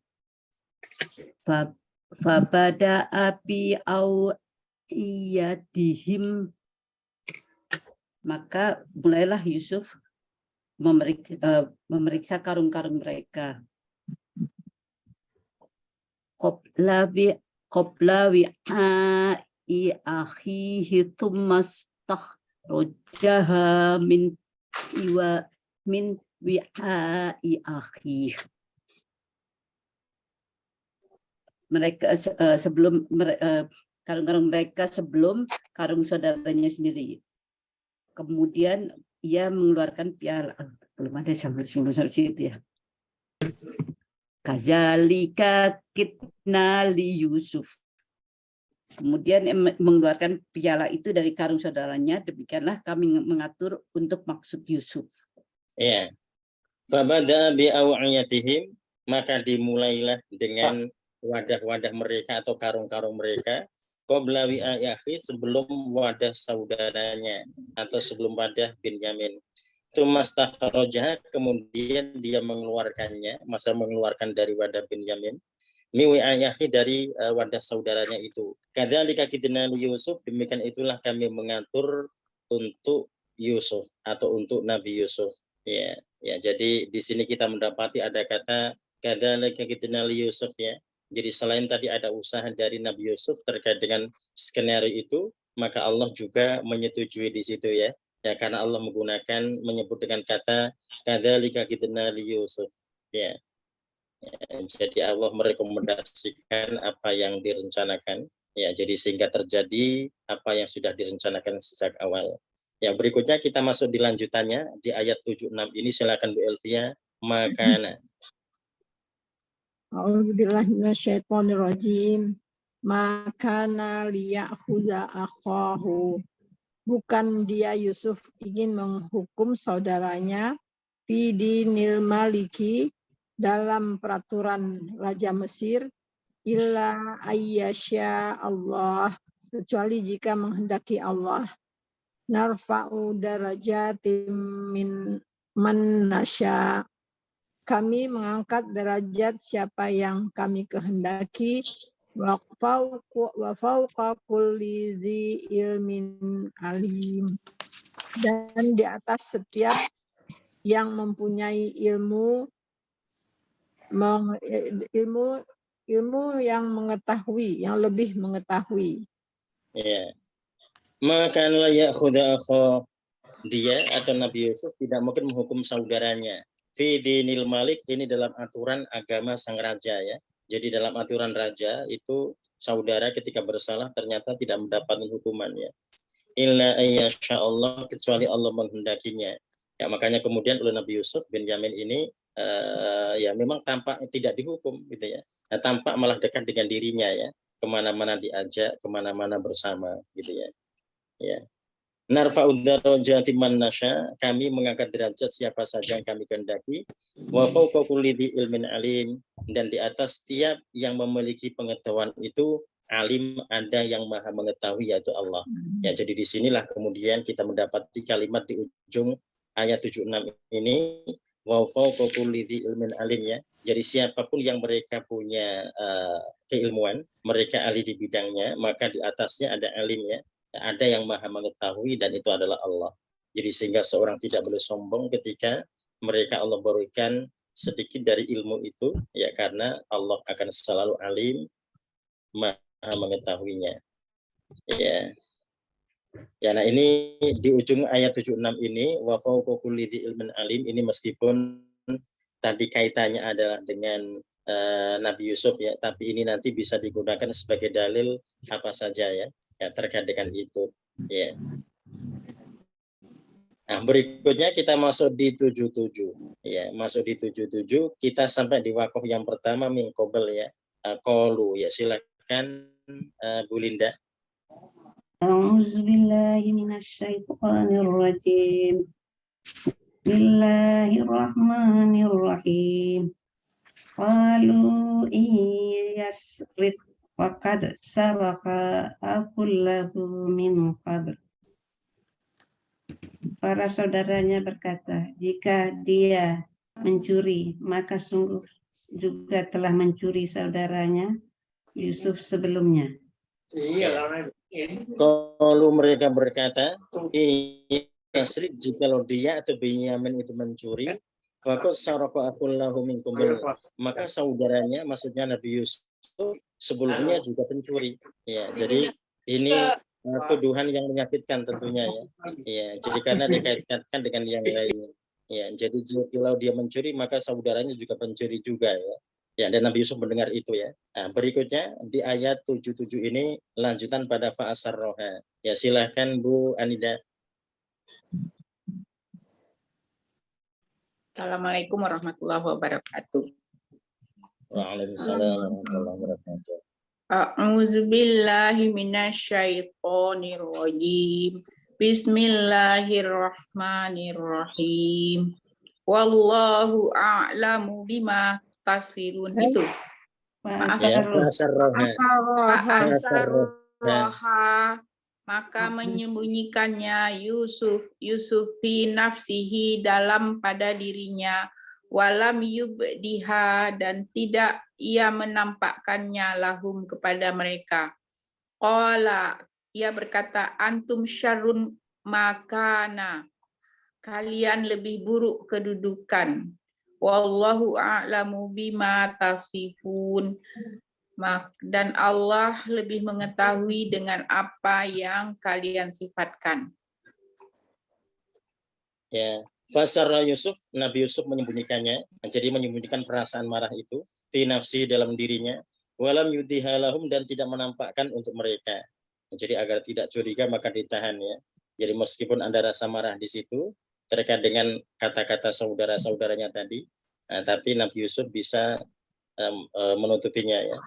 Fabada api au iyadihim, maka mulailah Yusuf memeriksa karung-karung mereka. Qobla wi'a'i akhihi tumastakhrajaha min wi'a'i akhihi. Mereka sebelum karung-karung mereka sebelum karung saudaranya sendiri. Kemudian ia mengeluarkan piala, belum ada sampai situ, ya. Kazalika kitna li Yusuf. Kemudian mengeluarkan piala itu dari karung saudaranya, demikianlah kami mengatur untuk maksud Yusuf. Ya. Fabada bi aw'iyatihim, maka dimulailah dengan wadah-wadah mereka atau karung-karung mereka. Qabla wi'a'i akhi, sebelum wadah saudaranya atau sebelum wadah Binyamin. Tumastakhrajaha, kemudian dia mengeluarkannya, masa mengeluarkan dari wadah Binyamin. Mi wi'a'i akhi, dari wadah saudaranya itu. Kadzalika kitna li Yusuf, demikian itulah kami mengatur untuk Yusuf atau untuk Nabi Yusuf. Ya, ya, jadi di sini kita mendapati ada kata kadzalika kitna li Yusuf, ya. Jadi selain tadi ada usaha dari Nabi Yusuf terkait dengan skenario itu, maka Allah juga menyetujui di situ, ya. Ya, karena Allah menyebut dengan kata kadzalika kitna li Yusuf. Ya. Ya, jadi Allah merekomendasikan apa yang direncanakan. Ya, jadi sehingga terjadi apa yang sudah direncanakan sejak awal. Ya, berikutnya kita masuk di lanjutannya di ayat 76 ini, silakan Bu Elvia. Makana. A'udzubillahi minasyaitonirrajim. Makana liya'khudha akhahu bukan dia Yusuf ingin menghukum saudaranya fi dinil maliki dalam peraturan Raja Mesir illa ayyasya Allah, kecuali jika menghendaki Allah. Narfa'u darajatim min man nasya, kami mengangkat derajat siapa yang kami kehendaki. Wa fawqa kulli dzi ilmin alim, dan di atas setiap yang mempunyai ilmu yang mengetahui, yang lebih mengetahui. Ya. Maka la ya'khudha akha, dia atau Nabi Yusuf tidak mungkin menghukum saudaranya. Fi dinil malik, ini dalam aturan agama sang raja ya. Jadi dalam aturan raja itu saudara ketika bersalah ternyata tidak mendapatkan hukumannya. Illa ayyasha Allah, kecuali Allah menghendakinya. Ya, makanya kemudian oleh Nabi Yusuf Benyamin ini ya memang tampak tidak dihukum gitu ya. Nah, tampak malah dekat dengan dirinya ya. Kemana-mana diajak, kemana-mana bersama gitu ya. Ya. Narfa'ud darajati man nasya, kami mengangkat derajat siapa saja yang kami kehendaki. Wa fawqa kulli dzi ilmin alim, dan di atas tiap yang memiliki pengetahuan itu alim, ada yang maha mengetahui yaitu Allah. Ya, jadi disinilah kemudian kita mendapati kalimat di ujung ayat 76 ini, wa fawqa kulli dzi ilmin alim ya. Jadi siapapun yang mereka punya keilmuan, mereka ahli di bidangnya, maka di atasnya ada alim ya. Ada yang maha mengetahui dan itu adalah Allah. Jadi sehingga seorang tidak boleh sombong ketika mereka Allah berikan sedikit dari ilmu itu ya, karena Allah akan selalu alim, maha mengetahuinya. Ya. Ya, nah ini di ujung ayat 76 ini wa fawqa kulli dzi ilmin alim, ini meskipun tadi kaitannya adalah dengan Nabi Yusuf ya, tapi ini nanti bisa digunakan sebagai dalil apa saja ya, terkait dengan itu ya. Nah, berikutnya kita masuk di 77 ya, masuk di 77 kita sampai di wakaf yang pertama min qabl ya, qalu ya, silakan Bu Linda. A'udzubillahi minasyaitonirrajim. Bismillahirrahmanirrahim. Qalu iyasrif faqad saraka akullahu min qabl. Para saudaranya berkata, jika dia mencuri, maka sungguh juga telah mencuri saudaranya Yusuf sebelumnya. Kalau mereka berkata, iyasrif, jikalau dia atau Benyamin itu mencuri, faqad saraka akullahu min qabl, maka saudaranya, maksudnya Nabi Yusuf sebelumnya juga pencuri. Ya, jadi ini tuduhan yang menyakitkan tentunya ya. Ya, jadi karena dikaitkan dengan yang lain. Ya, jadi kalau dia mencuri maka saudaranya juga pencuri juga ya. Ya, dan Nabi Yusuf mendengar itu ya. Nah, berikutnya di ayat 77 ini lanjutan pada fa'asarroha. Ya, silahkan Bu Anida. Assalamualaikum warahmatullahi wabarakatuh. Waalaikumsalam warahmatullahi wabarakatuh. A'udzubillahi minasyaitonirrajim. Bismillahirrahmanirrahim. Wallahu a'lamu bima tasirun. Itu. Fa'asarroha, maka menyembunyikannya Yusuf fi nafsihi, dalam pada dirinya, walam yubdiha, dan tidak ia menampakkannya lahum kepada mereka. Qala, ia berkata, antum syarrun makana, kalian lebih buruk kedudukan. Wallahu a'lamu bima tasifun, dan Allah lebih mengetahui dengan apa yang kalian sifatkan. Ya, fasarra Yusuf, Nabi Yusuf menyembunyikannya, jadi menyembunyikan perasaan marah itu fi nafsi, dalam dirinya, walam yudhiha lahum, dan tidak menampakkan untuk mereka. Jadi agar tidak curiga maka ditahan ya. Jadi meskipun ada rasa marah di situ terkait dengan kata-kata saudara-saudaranya tadi, tapi Nabi Yusuf bisa menutupinya ya.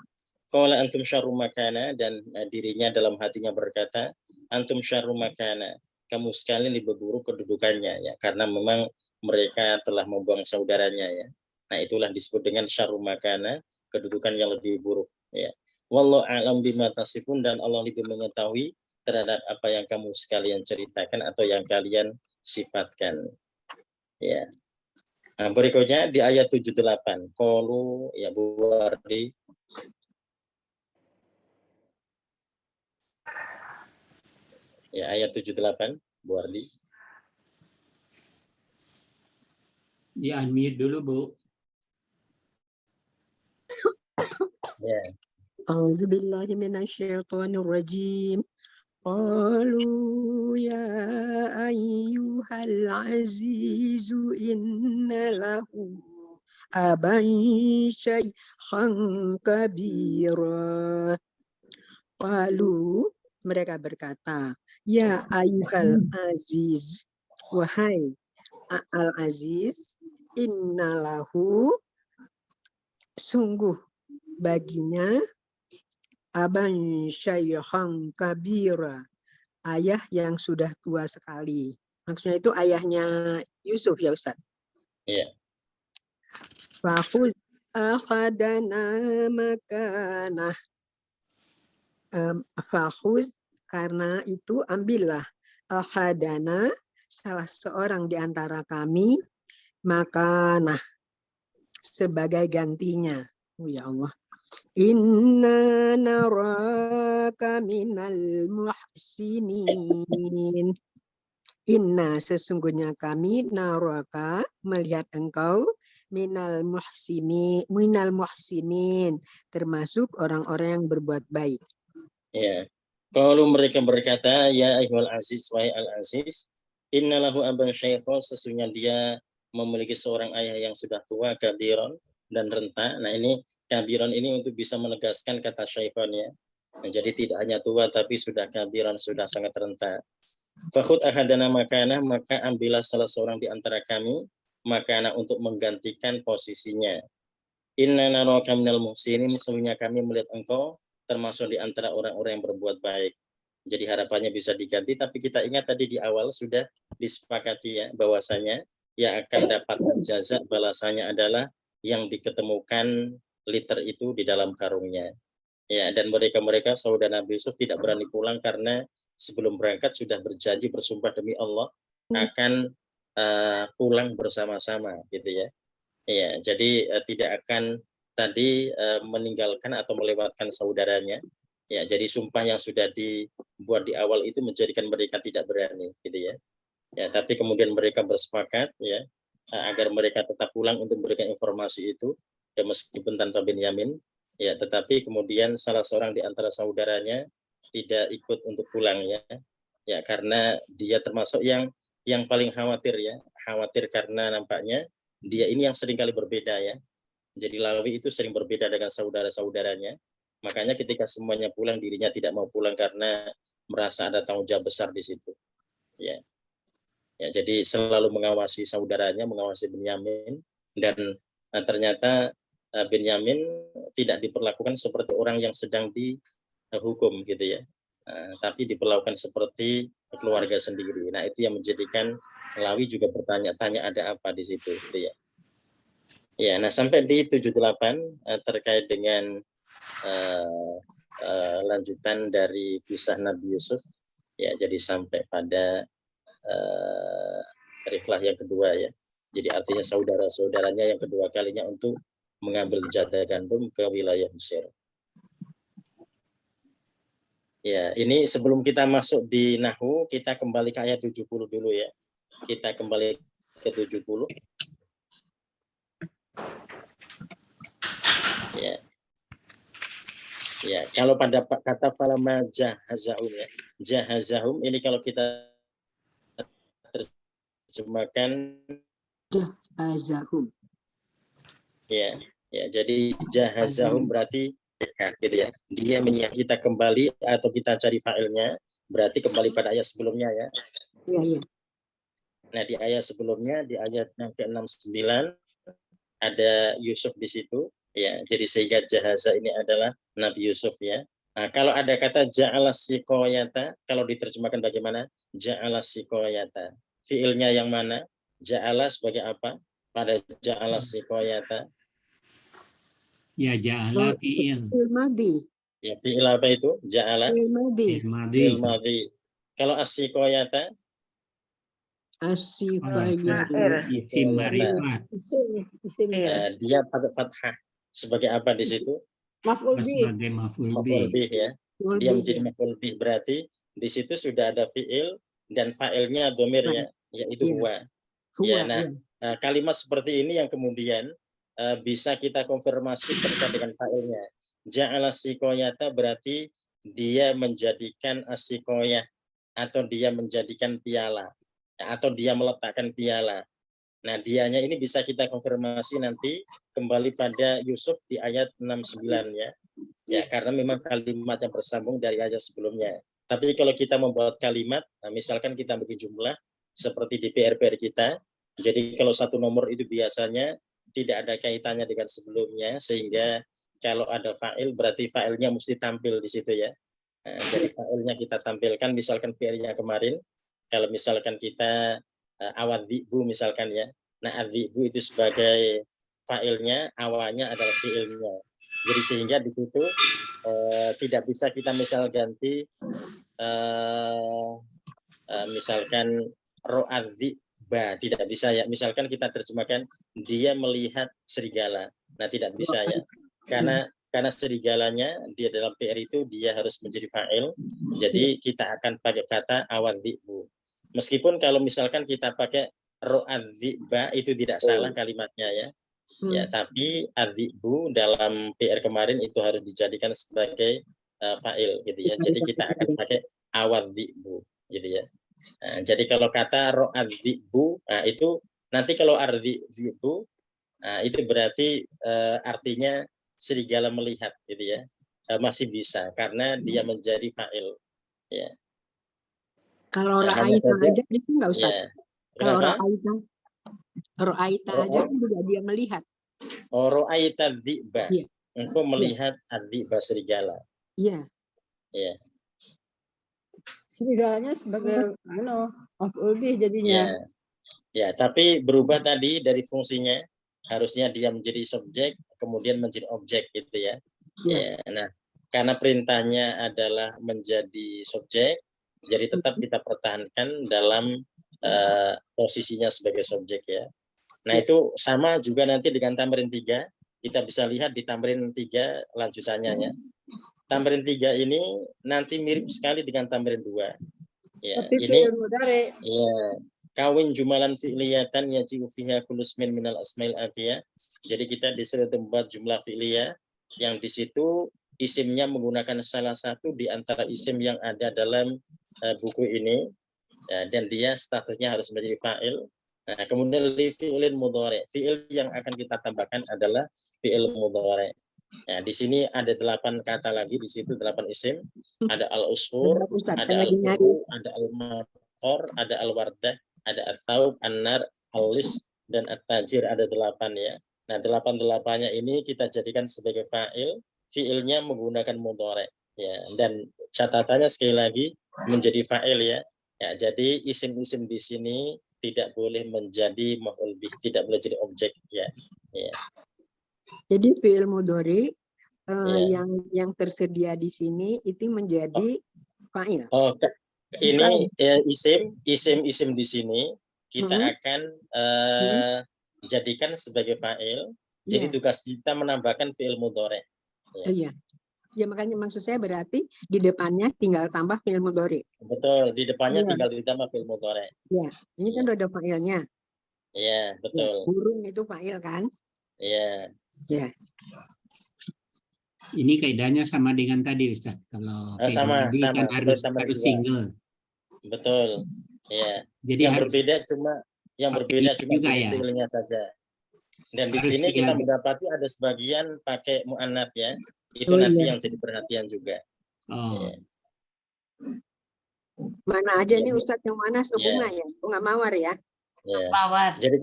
Qala antum syarrum makana, dan dirinya dalam hatinya berkata, antum syarrum makana, kamu sekalian lebih buruk kedudukannya ya, karena memang mereka telah membuang saudaranya ya. Nah, itulah disebut dengan syarru makana, kedudukan yang lebih buruk ya. Wallahu a'lam bima tasifun, dan Allah lebih mengetahui terhadap apa yang kamu sekalian ceritakan atau yang kalian sifatkan. Ya. Nah, berikutnya di ayat 78. Qalu ya Bu Wardi. Ya, ayat 78, Bu Wardi. Di unmute dulu, Bu. Ya. A'udzubillahi minasyaitonirrajim. Qalu ya ayyuhal azizu inna lahu aban syaikhan kabira. Qalu, mereka berkata, ya ayyuhal aziz, wahai al-aziz, inna lahu, sungguh baginya, aban syaikhan kabira, ayah yang sudah tua sekali. Maksudnya itu ayahnya Yusuf ya Ustaz? Iya. Fakhudh akhadana makanah. Fakhudh, karena itu ambillah, akhadana, salah seorang di antara kami, makanah, sebagai gantinya. Oh ya Allah. Inna naraka minal muhsinin. Inna, sesungguhnya kami, naraka, melihat engkau, minal muhsinin, termasuk orang-orang yang berbuat baik. Ya. Kalau mereka berkata, ya ayyuhal aziz, wahai al-aziz, innalahu aban syaikha, sesungguhnya dia memiliki seorang ayah yang sudah tua, kabiron, dan renta. Nah, ini kabiron ini untuk bisa menegaskan kata syaikhan ya. Nah, jadi tidak hanya tua tapi sudah kabiron, sudah sangat renta. Fakhud ahadana makanah, maka ambillah salah seorang di antara kami makanah untuk menggantikan posisinya. Inna naraka minal muhsinin, sesungguhnya kami melihat engkau termasuk di antara orang-orang yang berbuat baik. Jadi harapannya bisa diganti, tapi kita ingat tadi di awal sudah disepakati ya bahwasanya yang akan dapat jaza balasannya adalah yang diketemukan liter itu di dalam karungnya. Ya, dan mereka saudara Nabi Yusuf tidak berani pulang karena sebelum berangkat sudah berjanji bersumpah demi Allah akan pulang bersama-sama gitu ya. Ya, jadi tidak akan tadi meninggalkan atau melewatkan saudaranya. Ya, jadi sumpah yang sudah dibuat di awal itu menjadikan mereka tidak berani gitu ya. Ya, tapi kemudian mereka bersepakat ya agar mereka tetap pulang untuk memberikan informasi itu ya, meskipun tanpa Benyamin ya, tetapi kemudian salah seorang di antara saudaranya tidak ikut untuk pulang ya. Ya, karena dia termasuk yang paling khawatir ya, khawatir karena nampaknya dia ini yang sering kali berbeda ya. Jadi Lawi itu sering berbeda dengan saudara-saudaranya. Makanya ketika semuanya pulang, dirinya tidak mau pulang karena merasa ada tanggung jawab besar di situ. Ya. Ya, jadi selalu mengawasi saudaranya, mengawasi Benyamin, dan ternyata Benyamin tidak diperlakukan seperti orang yang sedang dihukum gitu ya, tapi diperlakukan seperti keluarga sendiri. Nah, itu yang menjadikan Lawi juga bertanya-tanya ada apa di situ gitu ya. Ya, nah sampai di 78 terkait dengan lanjutan dari kisah Nabi Yusuf ya, jadi sampai pada rihlah yang kedua ya. Jadi artinya saudara-saudaranya yang kedua kalinya untuk mengambil jatah gandum ke wilayah Mesir. Ya, ini sebelum kita masuk di Nahwu, kita kembali ke ayat 70 dulu ya. Kita kembali ke 70. Ya. Ya, kalau pada kata falama jahazahum ya. Jahazahum ini kalau kita terjemahkan jahazahum. Ya, ya, jadi jahazahum berarti gitu ya. Dia menyiapkan, kita kembali atau kita cari fa'ilnya, berarti kembali pada ayat sebelumnya ya. Iya, iya. Nah, di ayat sebelumnya, di ayat yang ke-69 ada Yusuf di situ ya. Jadi sehingga jahaza ini adalah Nabi Yusuf ya. Nah, kalau ada kata ja'ala siqayata, kalau diterjemahkan bagaimana? Ja'ala siqayata. Fiilnya yang mana? Ja'ala sebagai apa? Pada ja'ala siqayata. Ya ja'ala fiil. Fi'il madhi. Ya, fiil apa itu? Ja'ala. Fi'il madhi. Fiil madhi. Kalau as-siqayata? As-siqayata. Isim ma'rifat. Isim. Dia pakai fathah. Sebagai apa di situ? Maf'ul bih. Sebagai maf'ul Maf'ul bih. bih ya. Dia menjadi maf'ul bih, berarti di situ sudah ada fiil dan fa'ilnya dhamir ya, yaitu huwa. Ya, nah, kalimat seperti ini yang kemudian bisa kita konfirmasi terkait dengan fa'ilnya. Ja'ala siqayata berarti dia menjadikan as-siqayah atau dia menjadikan piala atau dia meletakkan piala. Nah, dianya ini bisa kita konfirmasi nanti kembali pada Yusuf di ayat 69 ya. Ya, karena memang kalimat yang bersambung dari ayat sebelumnya. Tapi kalau kita membuat kalimat, nah misalkan kita bikin jumlah seperti di PR-PR kita, jadi kalau satu nomor itu biasanya tidak ada kaitannya dengan sebelumnya, sehingga kalau ada fa'il berarti fa'ilnya mesti tampil di situ ya. Nah, jadi fa'ilnya kita tampilkan, misalkan PR-nya kemarin, kalau misalkan kita awadhibu misalkan ya. Nah, adhibu itu sebagai fa'ilnya, awalnya adalah fi'ilnya. Jadi sehingga di situ tidak bisa kita misal ganti misalkan ro'adhiba, tidak bisa ya. Misalkan kita terjemahkan dia melihat serigala. Nah, tidak bisa ya. Karena serigalanya dia dalam PR itu dia harus menjadi fa'il. Jadi kita akan pakai kata awadhibu. Meskipun kalau misalkan kita pakai ro'adhiba itu tidak salah kalimatnya ya. Ya, tapi adhibu dalam PR kemarin itu harus dijadikan sebagai fa'il gitu ya. Jadi kita akan pakai awadhibu gitu ya. Nah, jadi kalau kata ro'adhibu, nah itu nanti kalau ardhibu, nah itu berarti artinya serigala melihat gitu ya. Masih bisa karena dia menjadi fa'il ya. Kalau ra'aita aja itu enggak usah. Ya. Kalau ra'aita aja juga dia melihat. Oh, ra'aita dhi'ba. Iya. Engkau melihat adhi'ba serigala. Iya. Iya. Serigalanya sebagai maf'ul bih jadinya. Ya, tapi berubah tadi dari fungsinya, harusnya dia menjadi subjek kemudian menjadi objek gitu ya. Ya, nah, karena perintahnya adalah menjadi subjek, jadi tetap kita pertahankan dalam posisinya sebagai subjek ya. Nah, itu sama juga nanti dengan tamrin 3. Kita bisa lihat di tamrin 3 lanjutannya ya. Tamrin 3 ini nanti mirip sekali dengan tamrin 2. Ya, tapi ini ya, kawin jumalan fi'liyatan yaji'u fiha kullu ismin minal asmail atiyah. Jadi kita disuruh membuat jumlah fi'liyah yang di situ isimnya menggunakan salah satu di antara isim yang ada dalam buku ini. Ya, dan dia statusnya harus menjadi fa'il. Nah, kemudian li fi'ilin mudhari'. Fi'il yang akan kita tambahkan adalah fi'il mudhari'. Nah, di sini ada 8 kata lagi di situ, 8 isim. Ada al-usfur, ada al-quru, ada al-matar, ada al-wardah, ada al-thawb, an-nar, al-lis, dan at-tajir, ada 8 ya. Nah, 8-8-nya ini kita jadikan sebagai fa'il, fi'ilnya menggunakan mudhari'. Ya, dan catatannya sekali lagi menjadi fa'il ya. Ya, jadi isim-isim di sini tidak boleh menjadi maf'ul bih, tidak boleh jadi objek ya. Ya. Jadi fi'il mudhari yang tersedia di sini itu menjadi fa'il. Oh, ini isim di sini kita akan jadikan sebagai fa'il. Jadi tugas kita menambahkan fi'il mudhari. Iya. Ya, makanya maksud saya berarti di depannya tinggal tambah fi'il mudhari. Betul, di depannya tinggal ditambah fi'il mudhari. Ya, ini kan udah ada fa'ilnya. Iya, betul. Burung itu fa'il kan? Iya. Ya. Ini kaidahnya sama dengan tadi Ustaz. Kalau sama kan harus single. Betul. Iya. Jadi yang berbeda cuma jenis fi'ilnya saja. Dan di sini kita mendapati ada sebagian pakai mu'annats ya. Itu nanti yang jadi perhatian juga. Ya. Mana aja nih Ustadz, yang mana bunga ya? Bunga mawar ya? Mawar. Jadi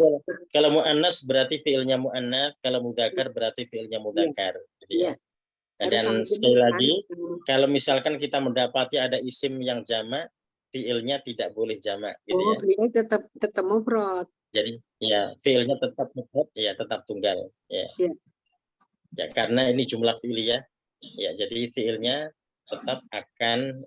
kalau mu'annas berarti fiilnya mu'annats, kalau mudzakkar berarti fiilnya mudzakkar. Iya. Dan sekali lagi, kalau misalkan kita mendapati ada isim yang jamak, fiilnya tidak boleh jamak, gitu ya. Fiilnya tetap mufrad. Jadi ya fiilnya tetap mufrad, ya tetap tunggal, ya. Ya karena ini jumlah fiiliyah, ya jadi fiilnya tetap akan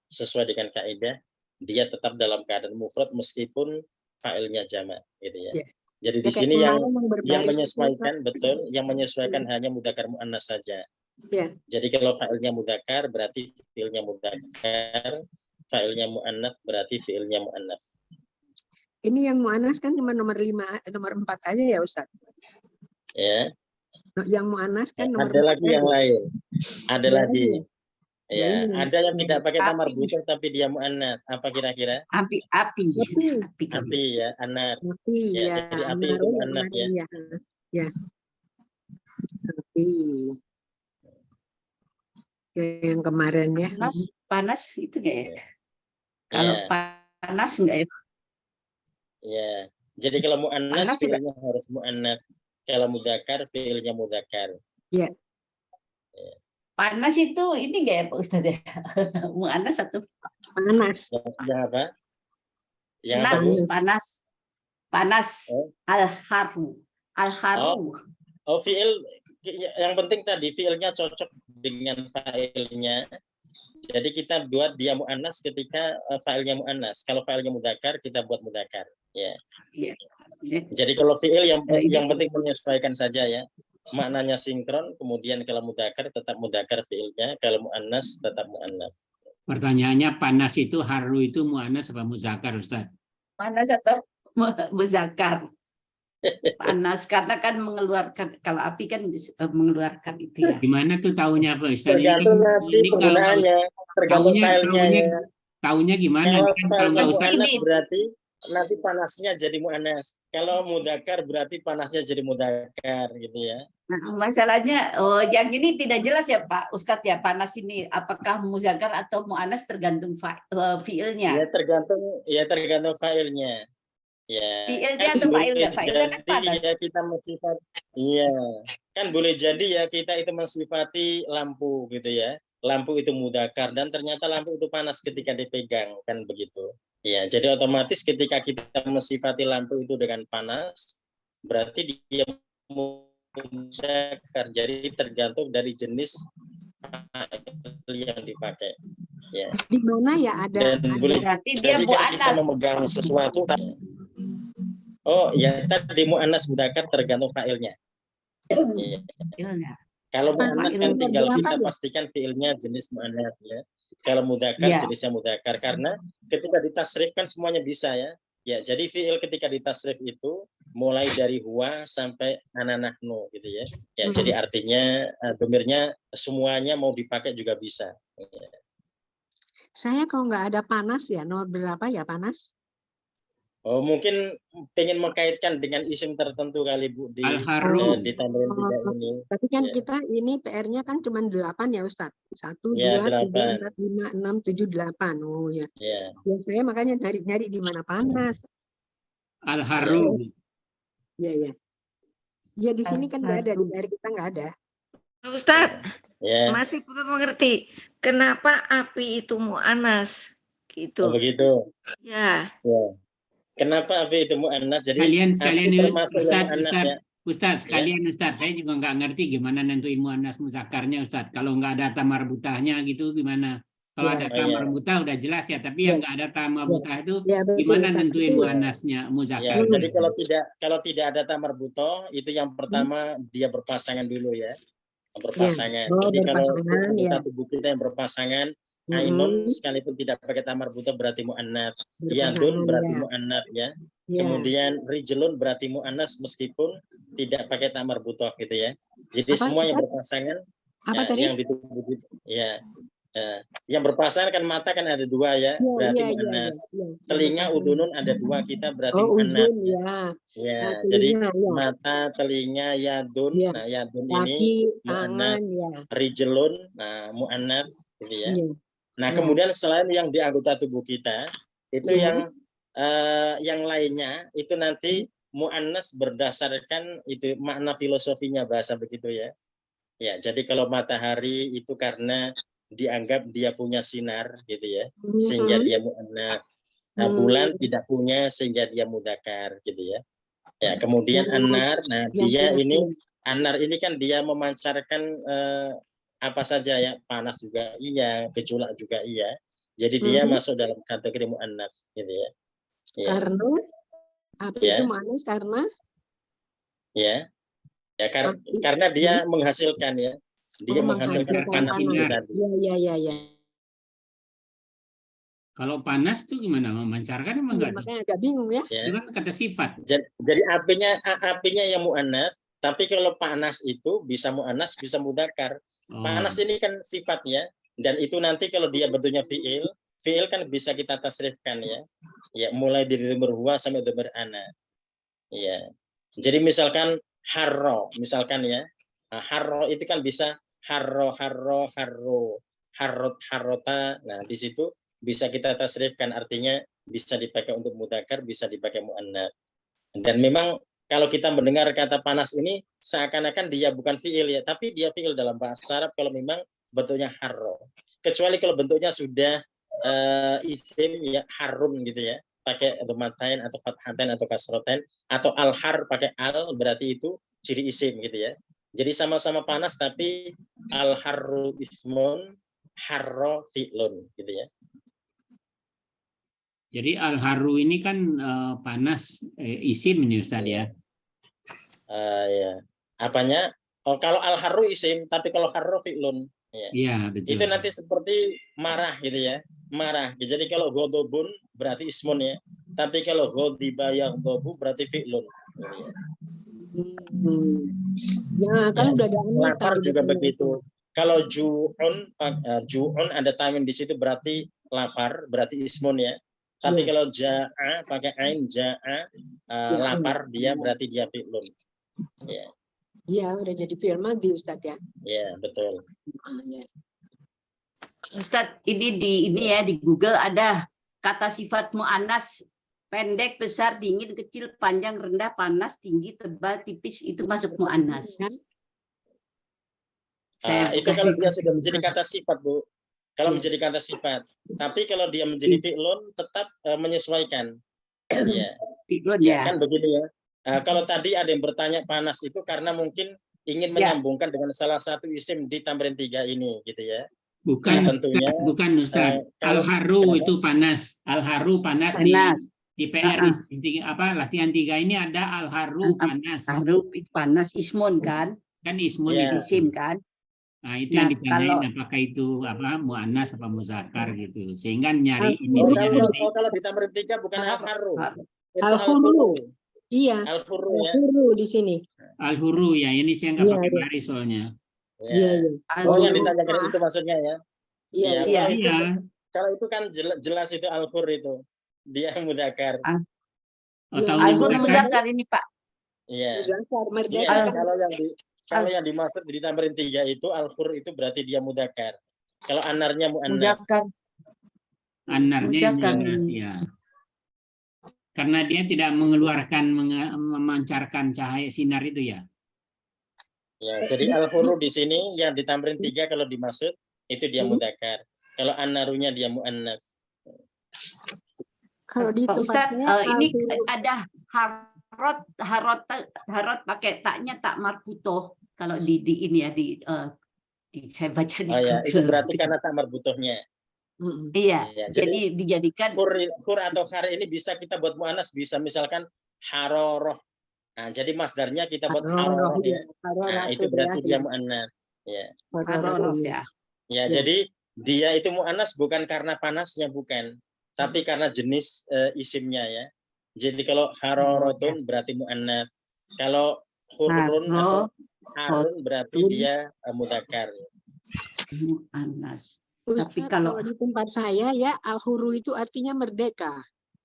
sesuai dengan kaidah, dia tetap dalam keadaan mufrad meskipun fa'ilnya jamak, gitu ya. Jadi di sini yang menyesuaikan betul, yang menyesuaikan hanya mudzakkar muannas saja. Jadi kalau fa'ilnya mudzakkar berarti fiilnya mudzakkar, fa'ilnya muannas berarti fiilnya muannas. Ini yang muannas kan cuma nomor 4 aja ya Ustaz. Ya. Yang muannas kan nomor ada lagi yang lain. Ada lagi. Ya, ini. ada yang tidak pakai tamar butuh tapi dia muannats. Apa kira-kira? Api ya, anar. Ya, jadi api itu muannats ya. Ya. Api. Yang kemarin ya. Panas itu enggak ya? Kalau panas enggak ya? Ya. Jadi kalau muannats fiilnya harus muannats. Kalau mudzakkar fiilnya mudzakkar. Iya. Panas itu ini enggak ya Pak Ustaz ya? Muannas atau panas? Yang apa? Yang panas. Al-haru. Al-haru. Fiil yang penting tadi fiilnya cocok dengan fa'ilnya. Jadi kita buat dia muannas ketika fa'ilnya muannas. Kalau fa'ilnya mudzakkar kita buat mudzakkar, ya. Jadi kalau fiil yang penting menyesuaikan saja ya. Maknanya sinkron, kemudian kalau mudzakkar tetap mudzakkar fiilnya, kalau muannas tetap muannas. Pertanyaannya panas itu haru itu muannas apa muzakkar Ustaz? Panas atau muzakkar? Panas karena kan mengeluarkan, kalau api kan mengeluarkan itu ya. Gimana tuh tahunya Pak Ustaz? Tergantung nanti penggunaannya, tergantung filenya. Tahunya gimana? Kalau muannas berarti nanti panasnya jadi muannas. Kalau mudzakkar berarti panasnya jadi mudzakkar gitu ya. Nah, masalahnya yang ini tidak jelas ya Pak Ustadz ya, panas ini apakah muzakkar atau muannas tergantung fiilnya. Ya tergantung failnya. Ya. Fiilnya atau failnya? Failnya kan panas. Ya kita mensifati. Iya. Kan boleh jadi ya kita itu mensifati lampu gitu ya. Lampu itu mudzakkar dan ternyata lampu itu panas ketika dipegang, kan begitu. Ya, jadi otomatis ketika kita mensifati lampu itu dengan panas, berarti dia mudzakkar. Jadi tergantung dari jenis yang dipakai. Ya. Di mana ya ada? Berarti dia muannas. Kita memegang sesuatu. Oh, ya tadi muannas mudzakkar tergantung fa'ilnya. Ya. Kalau muannas kan tinggal kita pastikan fiilnya jenis muannas ya. Kalau mudzakkar jenisnya mudzakkar, karena ketika ditasrif kan semuanya bisa ya. Ya, jadi fiil ketika ditasrif itu mulai dari huwa sampai ana nahnu gitu ya. Ya, jadi artinya domirnya semuanya mau dipakai juga bisa. Ya. Saya kalau nggak ada panas ya, nomor berapa ya panas? Oh, mungkin pengen mengkaitkan dengan isim tertentu kali Bu di tamrin 3 ini. Tapi kan kita ini PR-nya kan cuma 8 ya Ustaz. 1, 2, 3, 4, 5, 6, 7, 8. Oh ya. Ya saya makanya nyari di mana panas. Al-haru. Iya. Ya di sini kan nggak ada, di daerah kita nggak ada. Ustaz, masih belum mengerti kenapa api itu muannas gitu. Oh begitu. Ya. Kenapa api itu muannas? Jadi sekalian Ustaz, sekalian Ustaz, saya juga nggak ngerti gimana nentuin muannas muzakkarnya Ustaz. Kalau nggak ada tamar butahnya gitu gimana? Kalau ada tamar butah udah jelas ya, tapi yang nggak ada tamar butah itu gimana nentuin muannasnya muzakkar? Jadi kalau tidak ada tamar butah itu yang pertama dia berpasangan dulu ya. Berpasangan. Jadi kalau tubuh kita yang berpasangan, ainun sekalipun tidak pakai tamar buta berarti muannats, yadun berarti muannats ya. Kemudian rijlun berarti muannas meskipun tidak pakai tamar buta gitu ya. Jadi semua yang berpasangan yang di tubuh ya. Yang berpasangan kan mata kan ada 2 ya, berarti muannas. Telinga udunun ada 2 kita berarti muannats. Ya, jadi mata, telinga, yadun. Nah, yadun ini muannas. Rijlun muannats gitu ya. Nah, kemudian selain yang di anggota tubuh kita, itu yang lainnya itu nanti muannas berdasarkan itu makna filosofinya bahasa begitu ya. Ya, jadi kalau matahari itu karena dianggap dia punya sinar gitu ya, sehingga dia muannats. Nah, bulan tidak punya sehingga dia mudzakkar gitu ya. Ya, kemudian anar, nah dia ini anar ini kan dia memancarkan apa saja ya, panas juga iya, gejolak juga iya. Jadi dia masuk dalam kategori muannats gitu ya. Ya. Karena apa Ya. itu muannats karena? Ya. Ya, karena dia menghasilkan ya. Dia menghasilkan panas itu tadi. Iya. Kalau panas tuh gimana? Memancarkan apa enggak? Makanya agak bingung ya. Itu kan kata sifat. Jadi apinya yang muannats, tapi kalau panas itu bisa muannats, bisa mudzakkar. Panas ini kan sifatnya, dan itu nanti kalau dia bentuknya fiil kan bisa kita tasrifkan ya. Ya, mulai dari dhamir huwa sampai dhamir ana. Ya. Jadi misalkan harro, misalkan ya. Nah, harro itu kan bisa harro, harrota. Nah, di situ bisa kita tasrifkan, artinya bisa dipakai untuk mudzakkar, bisa dipakai muannats. Dan memang kalau kita mendengar kata panas ini seakan-akan dia bukan fiil ya, tapi dia fiil dalam bahasa Arab kalau memang bentuknya harro. Kecuali kalau bentuknya sudah isim ya, harun gitu ya, pakai dhammatain atau fathatain atau kasrotain, atau al-har pakai al, berarti itu ciri isim gitu ya. Jadi sama-sama panas tapi al-harru ismun, harro fi'lun gitu ya. Jadi al-haru ini kan panas isim ini Ustaz ya. Ya. Apanya? Oh, kalau al-haru isim, tapi kalau harro fi'lun. Iya, betul. Itu nanti seperti marah gitu ya. Marah. Jadi kalau ghadabun berarti ismun ya. Tapi kalau ghadiba yaghdabu berarti fi'lun. Ya, kan udah ada lapar juga begitu. Kalau ju'un ada tamim di situ berarti lapar, berarti ismun ya. Tapi kalau ja'a pakai ain, ja'a lapar, dia berarti dia fi'lun. Ya. Iya, udah jadi fi'il madhi Ustaz ya. Iya, betul. Ustaz, ini di Google ada kata sifat mu'annas pendek, besar, dingin, kecil, panjang, rendah, panas, tinggi, tebal, tipis, itu masuk mu'annas. Itu kalau dia sudah menjadi kata sifat, Bu. Kalau menjadi kata sifat. Tapi kalau dia menjadi fi'lun tetap menyesuaikan. Iya. Fi'lun ya. Kan begini ya. Kalau tadi ada yang bertanya panas itu karena mungkin ingin menyambungkan dengan salah satu isim di tamrin 3 ini gitu ya. Bukan, nah, tentunya bukan Ustaz. Al-haru itu panas. Al-haru panas. Di PR latihan 3 ini ada al-haru panas. Haru itu panas, ismun kan? Kan ismun isim kan? Nah, itu yang ditanyain apakah itu mu'annas apa muzakkar gitu. Sehingga nyari ini kalau di tamrin 3 bukan al-haru. Al-huru. Iya. Al-huru ya. Al-huru di sini. Al-huru ya, ini saya nggak pakai baris soalnya. Iya. Oh, yang ditanyakan itu maksudnya ya. Iya. Kalau itu kan jelas itu al-hur itu. Dia mudzakkar. Al-hur mudzakkar ini, Pak. Iya. Muzakkar merdeka. Iya, kalau yang dimaksud di tamrin 3 itu al-hur itu berarti dia mudzakkar. Kalau anarnya muannats. Anarnya muannas ya. Karena dia tidak mengeluarkan memancarkan cahaya sinar itu ya. Ya, jadi al-huru di sini yang di tamrin 3 kalau dimaksud itu dia mudzakkar. Kalau an-narunya dia muannats. Kalau di Ustaz, ini ada harot pakai taknya tak marbutoh. Kalau di ini ya saya baca di Google. Itu berarti karena tak marbutohnya. Iya, jadi dijadikan hur atau har ini bisa kita buat muannas, bisa misalkan haroroh. Nah, jadi masdarnya kita buat haroroh ya. Nah, itu berarti dia muannas. Ya. Haroroh ya. Ya, jadi dia itu muannas bukan karena panasnya, bukan, tapi karena jenis isimnya ya. Jadi kalau harorotun berarti muannas. Kalau hurun atau harun berarti dia mudzakkar. Muannas. Ustaz, tapi kalau di tempat saya ya al-huru itu artinya merdeka.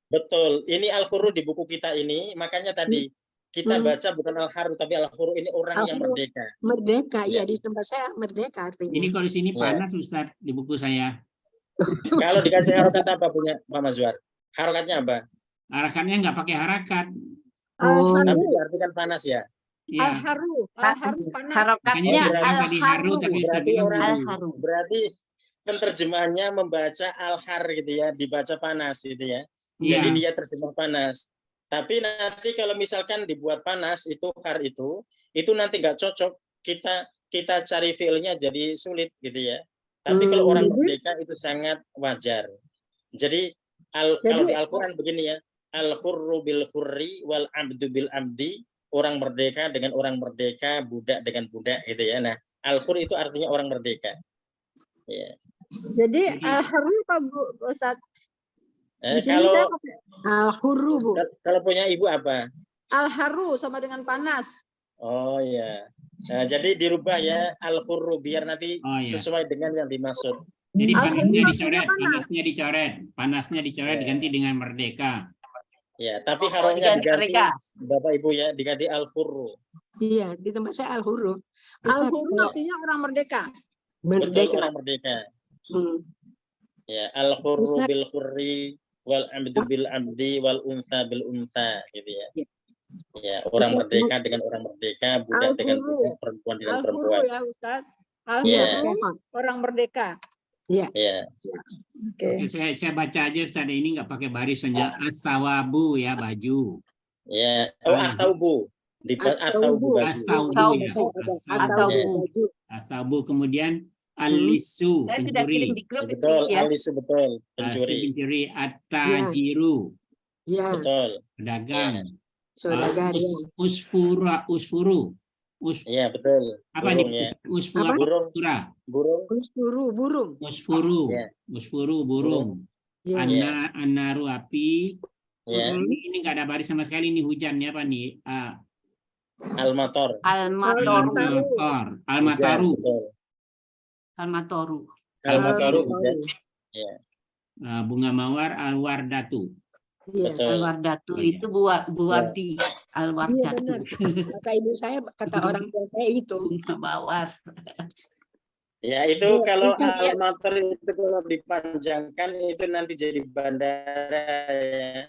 Betul. Ini al-huru di buku kita ini, makanya tadi kita baca bukan al-haru tapi al-huru ini orang yang merdeka. Merdeka, ya di tempat saya merdeka artinya. Ini kalau di sini panas Ustaz di buku saya. Kalau dikasih harokat apa punya Pak Mazwar? Harokatnya apa? Harakatnya nggak pakai harakat. Tapi artikan panas ya. Ya. Al-haru panas. Harokatnya Makanya saya bilang tadi haru, al-haru. tapi Ustaz Berarti bilang orang Al-haru. berarti penerjemahannya membaca al-har gitu ya, dibaca panas gitu ya. Jadi Iya. dia terjemah panas. Tapi nanti kalau misalkan dibuat panas itu har itu nanti nggak cocok. Kita cari fiilnya jadi sulit gitu ya. Tapi kalau orang merdeka itu sangat wajar. Jadi kalau di Al-Qur'an begini ya, al-hurru bil hurri wal abdu bil abdi, orang merdeka dengan orang merdeka, budak dengan budak gitu ya. Nah, al-hur itu artinya orang merdeka. Ya. Jadi al-haru apa Bu Ustaz? Di sini Kalau saya pakai al-hurru Bu. kalau punya ibu apa? Al-haru sama dengan panas. Oh ya. Nah, jadi dirubah ya al-hurru biar nanti sesuai dengan yang dimaksud. Jadi panasnya dicoret, diganti dengan merdeka. Ya, tapi haronya diganti Bapak Ibu ya, diganti al-hurru. Iya, di tempat saya al-hurru. Al-hurru artinya orang merdeka. Betul, orang merdeka. Ya, al-hurru bil hurri wal abdu bil abdi wal unsa bil unsa gitu ya. Ya, orang merdeka dengan orang merdeka, budak dengan budak, perempuan dengan perempuan. Al-hurru ya Ustaz. Al-hurru orang merdeka. Iya. Ya. Oke, saya baca aja Ustaz, ini nggak pakai baris saja. As-sawabu ya, baju. Ya, as-saubu. Di as-saubu baju. As-saubu kemudian al-lisu. Saya sudah kirim di grup itu betul, ya. al-lisu betul, pencuri. At-tajiru. Iya. Betul. Pedagang. Usfuru. Iya, betul. Apa nih? Usfuru. Burung. An-naru api. Ini nggak ada baris sama sekali, ini hujannya apa nih? Al-mator. Ya. Bunga mawar al-wardatu. Al-wardatu itu buardi. Al-wardatu. Kata ibu saya, kata orang tua saya itu. Bunga mawar. Ya, itu kalau al-mator itu kalau dipanjangkan itu nanti jadi bandara ya.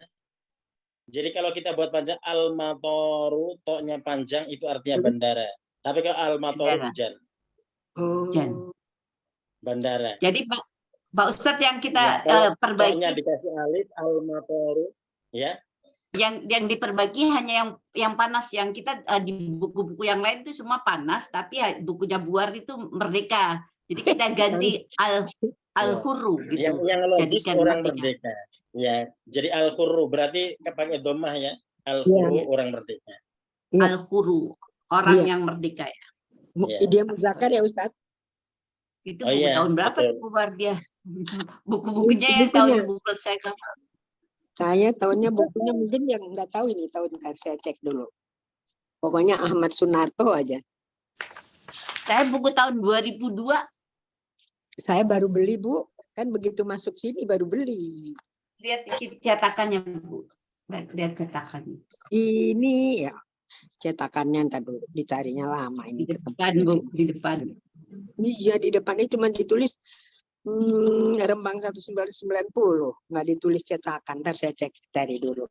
Jadi kalau kita buat panjang al-matoru, toknya panjang itu artinya bandara. Tapi kalau al-matoru hujan. Hujan. Bandara. Jadi Pak Ustadz yang kita perbaiki. Toknya dikasih alif al-matoru, ya. Yang diperbaiki hanya yang panas, yang kita di buku-buku yang lain itu semua panas, tapi bukunya Buar itu merdeka. Jadi kita ganti al-hurru gitu. Yang logis orang merdeka. Ya, jadi al-hurru berarti pakai dhammah ya. Al-hurru orang merdeka. Al-hurru orang yang merdeka ya. Dia muzakkar ya Ustaz? Itu buku tahun berapa tuh Buar dia? Buku-bukunya ya tahun buku saya kan. Saya tahunnya bukunya mungkin yang nggak tahu ini tahun, saya cek dulu. Pokoknya Ahmad Sunarto aja. Saya buku tahun 2002. Saya baru beli Bu, kan begitu masuk sini baru beli. Lihat cetakannya Bu. Lihat cetakannya. Ini ya cetakannya ntar dulu, dicarinya lama ini. Di depan Bu, di depan. Iya di depannya cuma ditulis Rembang 1990, nggak ditulis cetakan. Ntar saya cek dari dulu.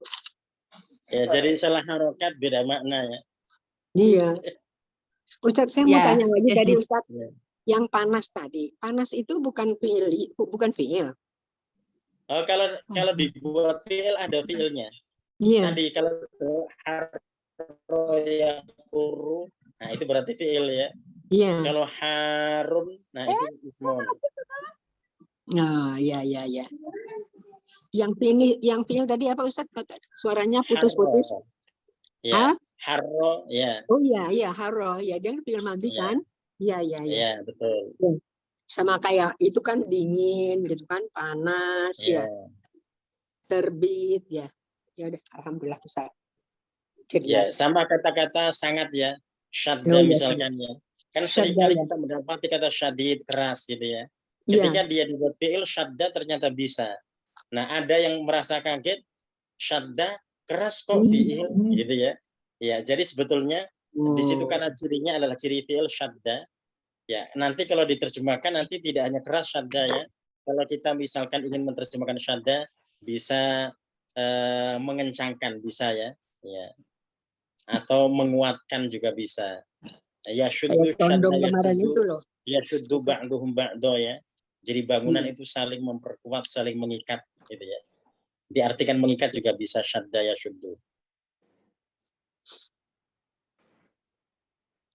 Ya, jadi salah harokat beda makna ya. Iya. Ustadz, saya mau tanya lagi tadi Ustadz, yang panas tadi. Panas itu bukan fiil, bukan fiil. Oh, kalau dibuat fiil ada fiilnya. Iya. Tadi kalau haro, nah itu berarti fiil ya. Iya. Kalau harun, nah itu ismun. Nah, ya. Yang fiil tadi apa Ustadz? Suaranya putus-putus. Ya, haro, ya. Oh iya, haro. Ya, dia fiil madhi kan? Iya. Iya, betul. Sama kayak itu kan dingin gitu kan, panas ya. Terbit ya. Ya udah, alhamdulillah Ustaz. Ya, sama kata-kata sangat ya. Syadda misalkan ya. Kan seringkali kita mendapati kata syadid, keras gitu ya. Ketika dia dibuat fiil syadda ternyata bisa. Nah, ada yang merasa kaget, syadda keras kok fiil gitu ya. Ya, jadi sebetulnya di situ karena cirinya adalah ciri fiil syadda. Ya, nanti kalau diterjemahkan nanti tidak hanya keras syadda ya. Kalau kita misalkan ingin menerjemahkan syadda bisa mengencangkan bisa ya. Ya. atau menguatkan juga bisa. Ya syuddu Kayak condong kemarin itu loh. ya syuddu ba'duhum ba'do ya. Jadi bangunan itu saling memperkuat, saling mengikat gitu ya. Diartikan mengikat juga bisa syadda ya syuddu.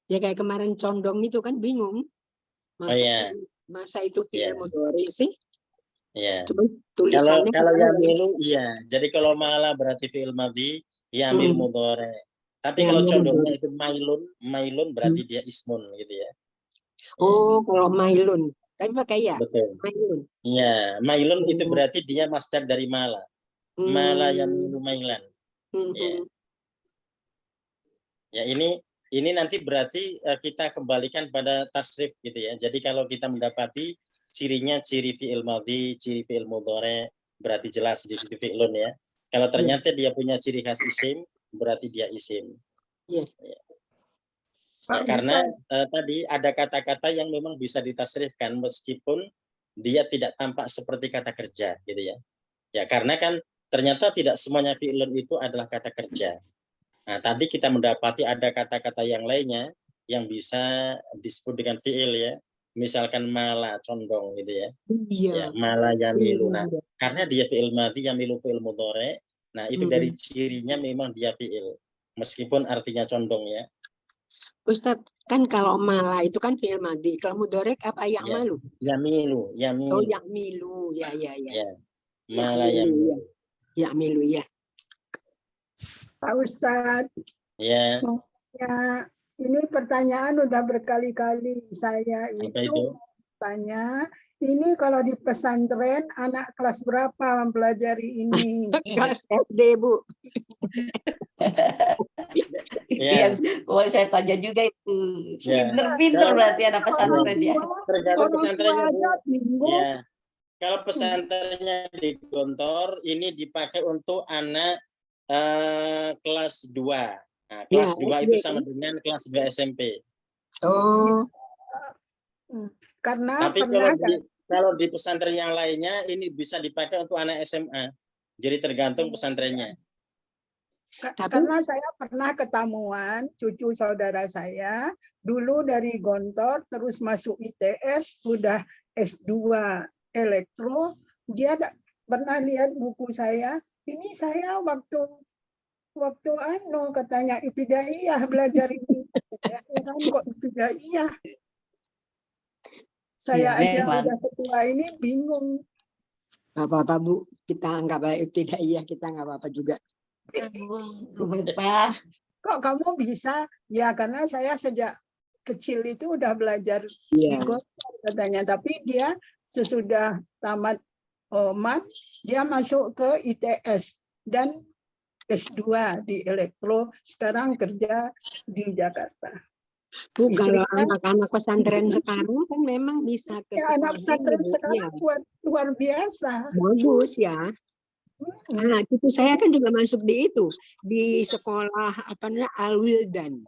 Ya kayak kemarin condong itu kan bingung. Masa itu fi'il mudhari sih? Ya. Cuma tulisannya Kalau yamilu iya. Jadi kalau mala berarti fi'il madhi, yamil mudhari. Tapi kalau condongnya itu mailun berarti dia ismun gitu ya. Oh, kalau mailun. Tapi pakai ya? Betul. Mailun. Iya, mailun itu berarti dia masdar dari mala. Mala yamilu mailan. Ya, ini nanti berarti kita kembalikan pada tasrif gitu ya. Jadi kalau kita mendapati cirinya ciri fi'il madhi, ciri fi'il mudhari, berarti jelas di situ fi'lun ya. Kalau ternyata dia punya ciri khas isim, berarti dia isim. Iya. Nah, karena tadi ada kata-kata yang memang bisa ditasrifkan meskipun dia tidak tampak seperti kata kerja gitu ya. Ya karena kan ternyata tidak semuanya fi'lun itu adalah kata kerja. Nah, tadi kita mendapati ada kata-kata yang lainnya yang bisa disebut dengan fi'il ya. Misalkan mala, condong gitu ya. Iya. Ya, mala yamilu. Nah, karena dia fi'il madhi, yamilu fi'il mudhari. Nah, itu dari cirinya memang dia fi'il. Meskipun artinya condong ya. Ustadz, kan kalau mala itu kan fi'il madhi. Kalau mudhari apa ya'malu? Yamilu. Oh, ya'milu. Ya. Mala yamilu. Ya'milu ya. Pak Ustadz. Ya. Ya, ini pertanyaan udah berkali-kali saya itu tanya. Ini kalau di pesantren anak kelas berapa mempelajari ini? Kelas SD, Bu. Yang saya tanya juga itu. Pinter-pinter berarti anak pesantren ya. Tergantung pesantrennya. Ya. Kalau pesantrennya di Gontor, ini dipakai untuk anak kelas 2. Nah, kelas 2 itu sama dengan kelas 2 SMP. Oh. Karena tapi kalau di pesantren yang lainnya ini bisa dipakai untuk anak SMA. Jadi tergantung pesantrennya. Karena saya pernah ketemuan cucu saudara saya dulu dari Gontor terus masuk ITS udah S2 elektro, dia pernah lihat buku saya. Ini saya waktu katanya ibtidaiyah belajar ini. Kok ibtidaiyah? Saya aja udah ketua ini bingung. Nggak apa-apa, Bu. Kita nggak apa ibtidaiyah, kita nggak apa-apa juga. Kok kamu bisa? Ya karena saya sejak kecil itu udah belajar di Gontor katanya. Tapi dia sesudah tamat OMAT, dia masuk ke ITS dan S2 di elektro, sekarang kerja di Jakarta. Bu, kalau anak-anak pesantren sekarang kan memang bisa ke ya, anak pesantren sekarang luar biasa. Bagus ya. Nah, cucu saya kan juga masuk di itu, di sekolah apa namanya Al-Wildan.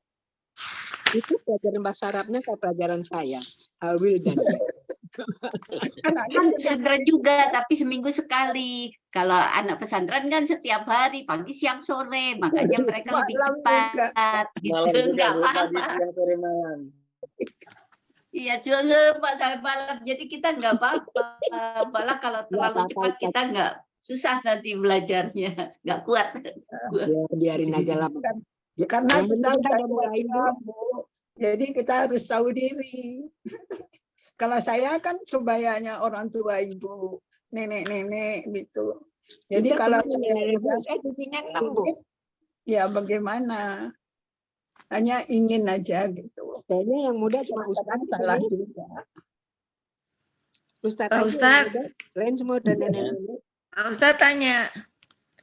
Itu pelajaran bahasa Arabnya kayak pelajaran saya, Al-Wildan. Kan pesantren juga, tapi seminggu sekali. Kalau anak pesantren kan setiap hari, pagi, siang, sore. Makanya mereka lebih cepat. Gitu, nggak apa-apa. Iya, juga Pak sampai malam. Jadi kita nggak apa-apa. Malah kalau terlalu cepat kita nggak susah nanti belajarnya, nggak kuat. Biarin aja lah. Karena kita udah mulai Bu. Jadi kita harus tahu diri. Kalau saya kan sebayanya orang tua ibu, nenek-nenek gitu. Jadi kita kalau saya ya bagaimana? Hanya ingin aja gitu. Kayaknya yang muda cuma Ustadz salah juga. Ustadz, lain semua dan nenek-nenek. Ustadz tanya.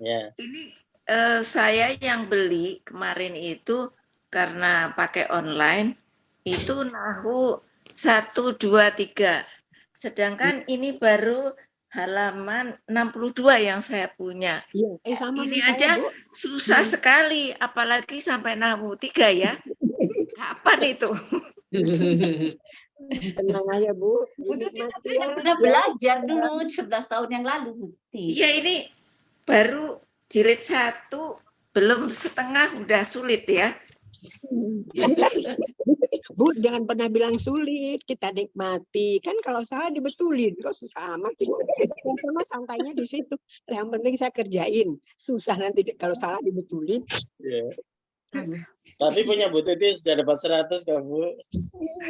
Ya. Ini saya yang beli kemarin itu karena pakai online itu nahu 1, 2, 3. Sedangkan ini baru halaman 62 yang saya punya. Sama ini aja Bu. Susah sekali, apalagi sampai nahu 3 ya. Kapan itu? Tenang aja Bu. Udah belajar dulu 11 tahun yang lalu. Iya ini baru jilid 1 belum setengah udah sulit ya. Bu, jangan pernah bilang sulit, kita nikmati. Kan kalau salah dibetulin, kok susah amat. Sama santainya di situ. Yang penting saya kerjain. Susah nanti kalau salah dibetulin. Yeah. Tapi punya Bu Tuti sudah dapat 100 kok, Bu.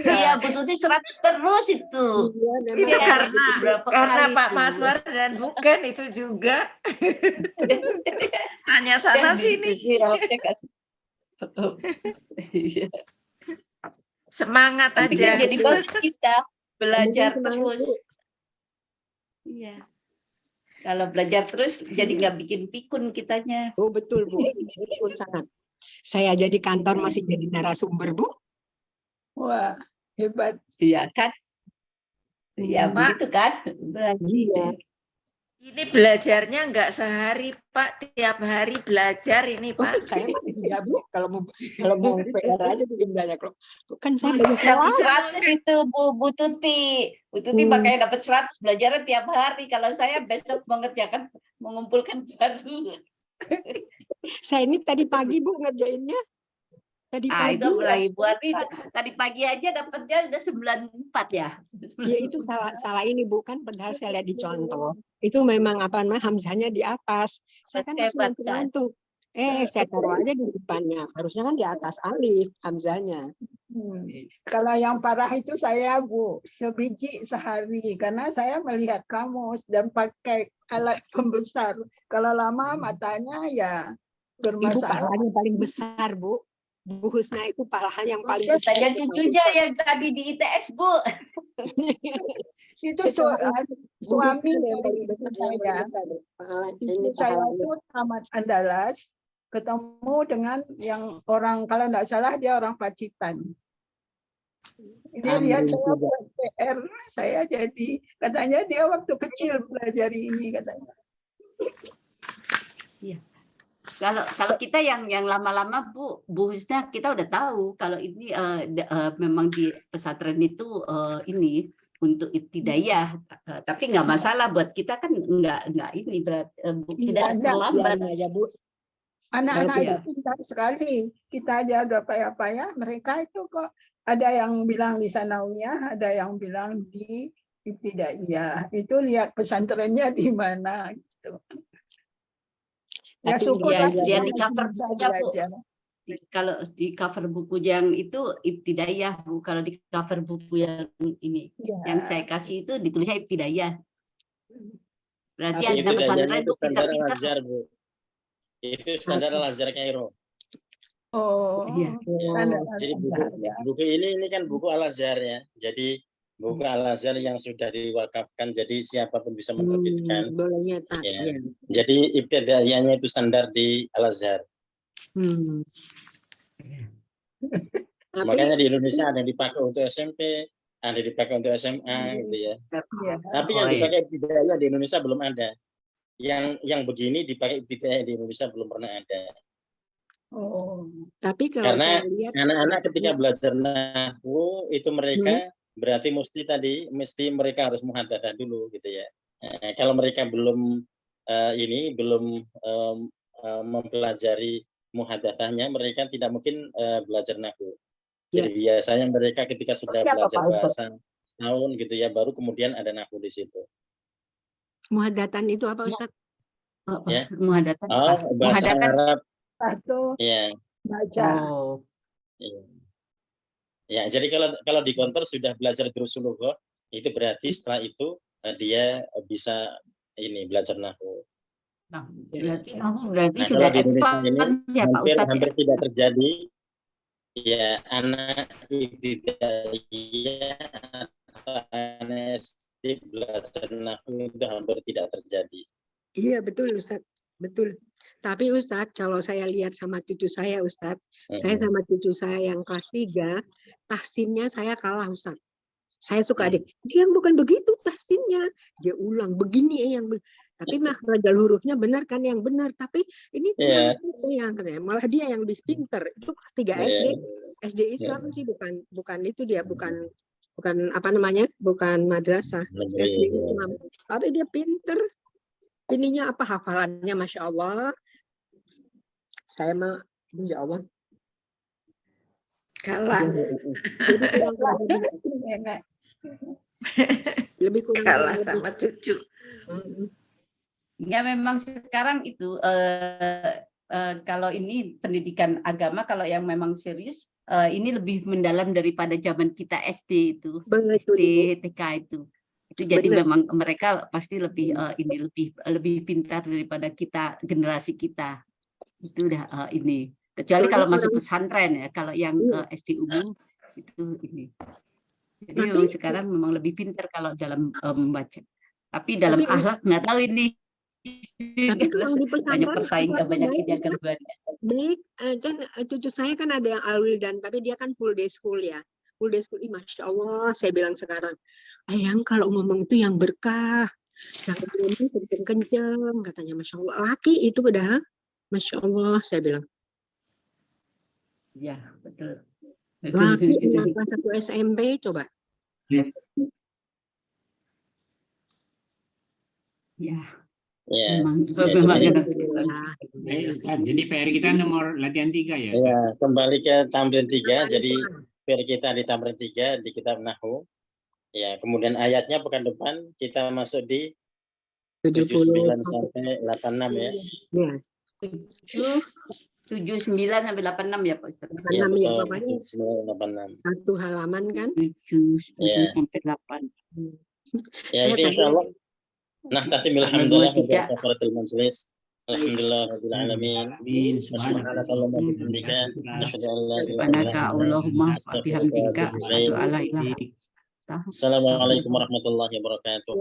Iya, Bu Tuti 100 terus itu. Itu karena Pak Maswar dan bukan itu juga. Hanya sana sini. Semangat aja. Jadi bagus kita belajar terus. Iya. Kalau belajar terus jadi nggak bikin pikun kitanya. Oh betul Bu, betul sangat. Saya jadi kantor masih jadi narasumber Bu. Wah, hebat. Iya kan? Iya begitu kan? Iya. Ini belajarnya nggak sehari Pak, tiap hari belajar ini Pak. Saya mah tidak Bu, kalau mau PR aja bikin banyak loh. Kan saya banyak 100 itu Bu Tuti. Bu Tuti makanya dapat 100 belajarnya tiap hari. Kalau saya besok mengerjakan mengumpulkan baru. Saya ini tadi pagi Bu ngerjainnya. Tadi pagi. Itu mulai buat itu. Tadi pagi aja dapatnya udah 94 ya. Ya itu salah ini Bu, kan padahal saya lihat di contoh. Itu memang apa namanya hamzahnya di atas. Saya kan masih ngantuk. Saya taruh aja di depannya. Harusnya kan di atas alif hamzahnya. Kalau yang parah itu saya Bu, sebiji sehari karena saya melihat kamus dan pakai alat pembesar. Kalau lama matanya ya bermasalah. Ibu pahalanya paling besar Bu. Bu Husna itu pahala yang paling besar. Tanya cucunya yang tadi di ITS Bu. Itu suami dari saya. Saya itu tamat Andalas, ketemu dengan yang orang, kalau nggak salah dia orang Pacitan. Dia lihat saya buat PR, saya jadi, katanya dia waktu kecil belajar ini katanya. Iya. Kalau kita yang lama-lama Bu Husna, kita udah tahu kalau ini memang di pesantren itu ini untuk ibtidaiyah, tapi nggak masalah buat kita kan nggak ini tidak terlambat aja Bu. Anak-anak itu pintar sekali. Kita aja udah payah-payah, mereka itu kok ada yang bilang di sanawiyah, ada yang bilang di ibtidaiyah. Itu lihat pesantrennya di mana gitu. Ya syukurlah dia di cover bukunya Bu. Kalau di cover buku yang itu ibtidaiyah Bu, kalau di cover buku yang ini yang saya kasih itu ditulisnya ibtidaiyah. Berarti tapi ada pesantren itu standar pintar-pintar. Al-Azhar Bu. Itu standar Al-Azhar Kairo. Oh iya. Jadi buku ini kan buku Al-Azhar ya. Jadi buku Al-Azhar yang sudah diwakafkan, jadi siapapun bisa menerbitkan. Boleh nyetak. Ya. Jadi ibtidaiyahnya itu standar di Al-Azhar. Makanya di Indonesia ada yang dipakai untuk SMP, ada yang dipakai untuk SMA, gitu ya. Tapi yang dipakai ibtidaiyah di Indonesia belum ada. Yang begini dipakai ibtidaiyah di Indonesia belum pernah ada. Tapi kalau karena saya lihat anak-anak ketika belajar nahwu itu mereka berarti mesti mereka harus muhadzatsah dulu gitu ya. Kalau mereka belum mempelajari muhadzatsahnya, mereka tidak mungkin belajar nahwu. Jadi biasanya mereka ketika sudah belajar bahasa tahun gitu ya, baru kemudian ada nahwu di situ. Muhadatan itu apa Ustaz? Ya. Muhadatan. Bahasa Arab. Ya. Baca. Ya, jadi kalau di kantor sudah belajar durusul lughah, itu berarti setelah itu dia bisa belajar nahwu. Nah, berarti sudah di Indonesia ini ya, Pak Ustadz, hampir tidak terjadi ya anak ibtidaiyah atau anak SD belajar nahwu itu hampir tidak terjadi. Iya betul Ustaz, betul. Tapi Ustadz, kalau saya lihat sama cucu saya Ustadz, saya sama cucu saya yang kelas 3, tahsinnya saya kalah Ustadz. Saya suka dia bukan begitu tahsinnya, dia ulang begini tapi makhrajal hurufnya benar kan yang benar, tapi ini yang katanya malah dia yang lebih pinter. Itu kelas 3 SD, SD Islam sih bukan itu dia bukan apa namanya, bukan madrasah, SD Islam. Tapi dia pinter. Ininya apa hafalannya Masya Allah. Saya mah, insya Allah. Kalah. Lebih kurang Kalah sama cucu. Ya memang sekarang itu kalau ini pendidikan agama, kalau yang memang serius ini lebih mendalam daripada zaman kita SD itu, SD, TK itu. Jadi Benar. memang mereka pasti lebih lebih pintar daripada kita, generasi kita. Itu udah ini. Kecuali kalau masuk pesantren ya, kalau yang SD umum itu ini. Jadi memang sekarang memang lebih pintar kalau dalam membaca. Tapi dalam akhlak nggak tahu ini. Tapi kalau di pesantren banyak persaing, banyak kejagaan. Baik, kan cucu saya kan ada yang Al-Wildan, tapi dia kan full day school ya. Full day school, Masya Allah, saya bilang sekarang, Ayang kalau ngomong itu yang berkah, jangan ngomong kenceng-kenceng, katanya Masya Allah. Laki itu udah, Masya Allah, saya bilang. Ya, betul. Laki yang kelas 1 SMP, coba. Ya. Ya. Jadi PR kita nomor latihan 3 ya. Ya, kembali ke tamrin 3. Jadi PR kita di tamrin 3 di kitab Nahwu. Ya, kemudian ayatnya pekan depan kita masuk di 79 sampai 86 ya. 79 sampai 86 ya Pak Ustaz. 86 ya Bapaknya. 86. Satu halaman kan? 79 sampai 8. Ya, itu insyaallah. Nah, tatimil hamdalah wa kafaratul majlis. Alhamdulillah rabbil alamin. Subhanakallahumma wa bihamdika asyhadu an la ilaha illa anta Allahumma wa bihamdika asyhadu an la ilaha illa anta. Assalamualaikum warahmatullahi wabarakatuh.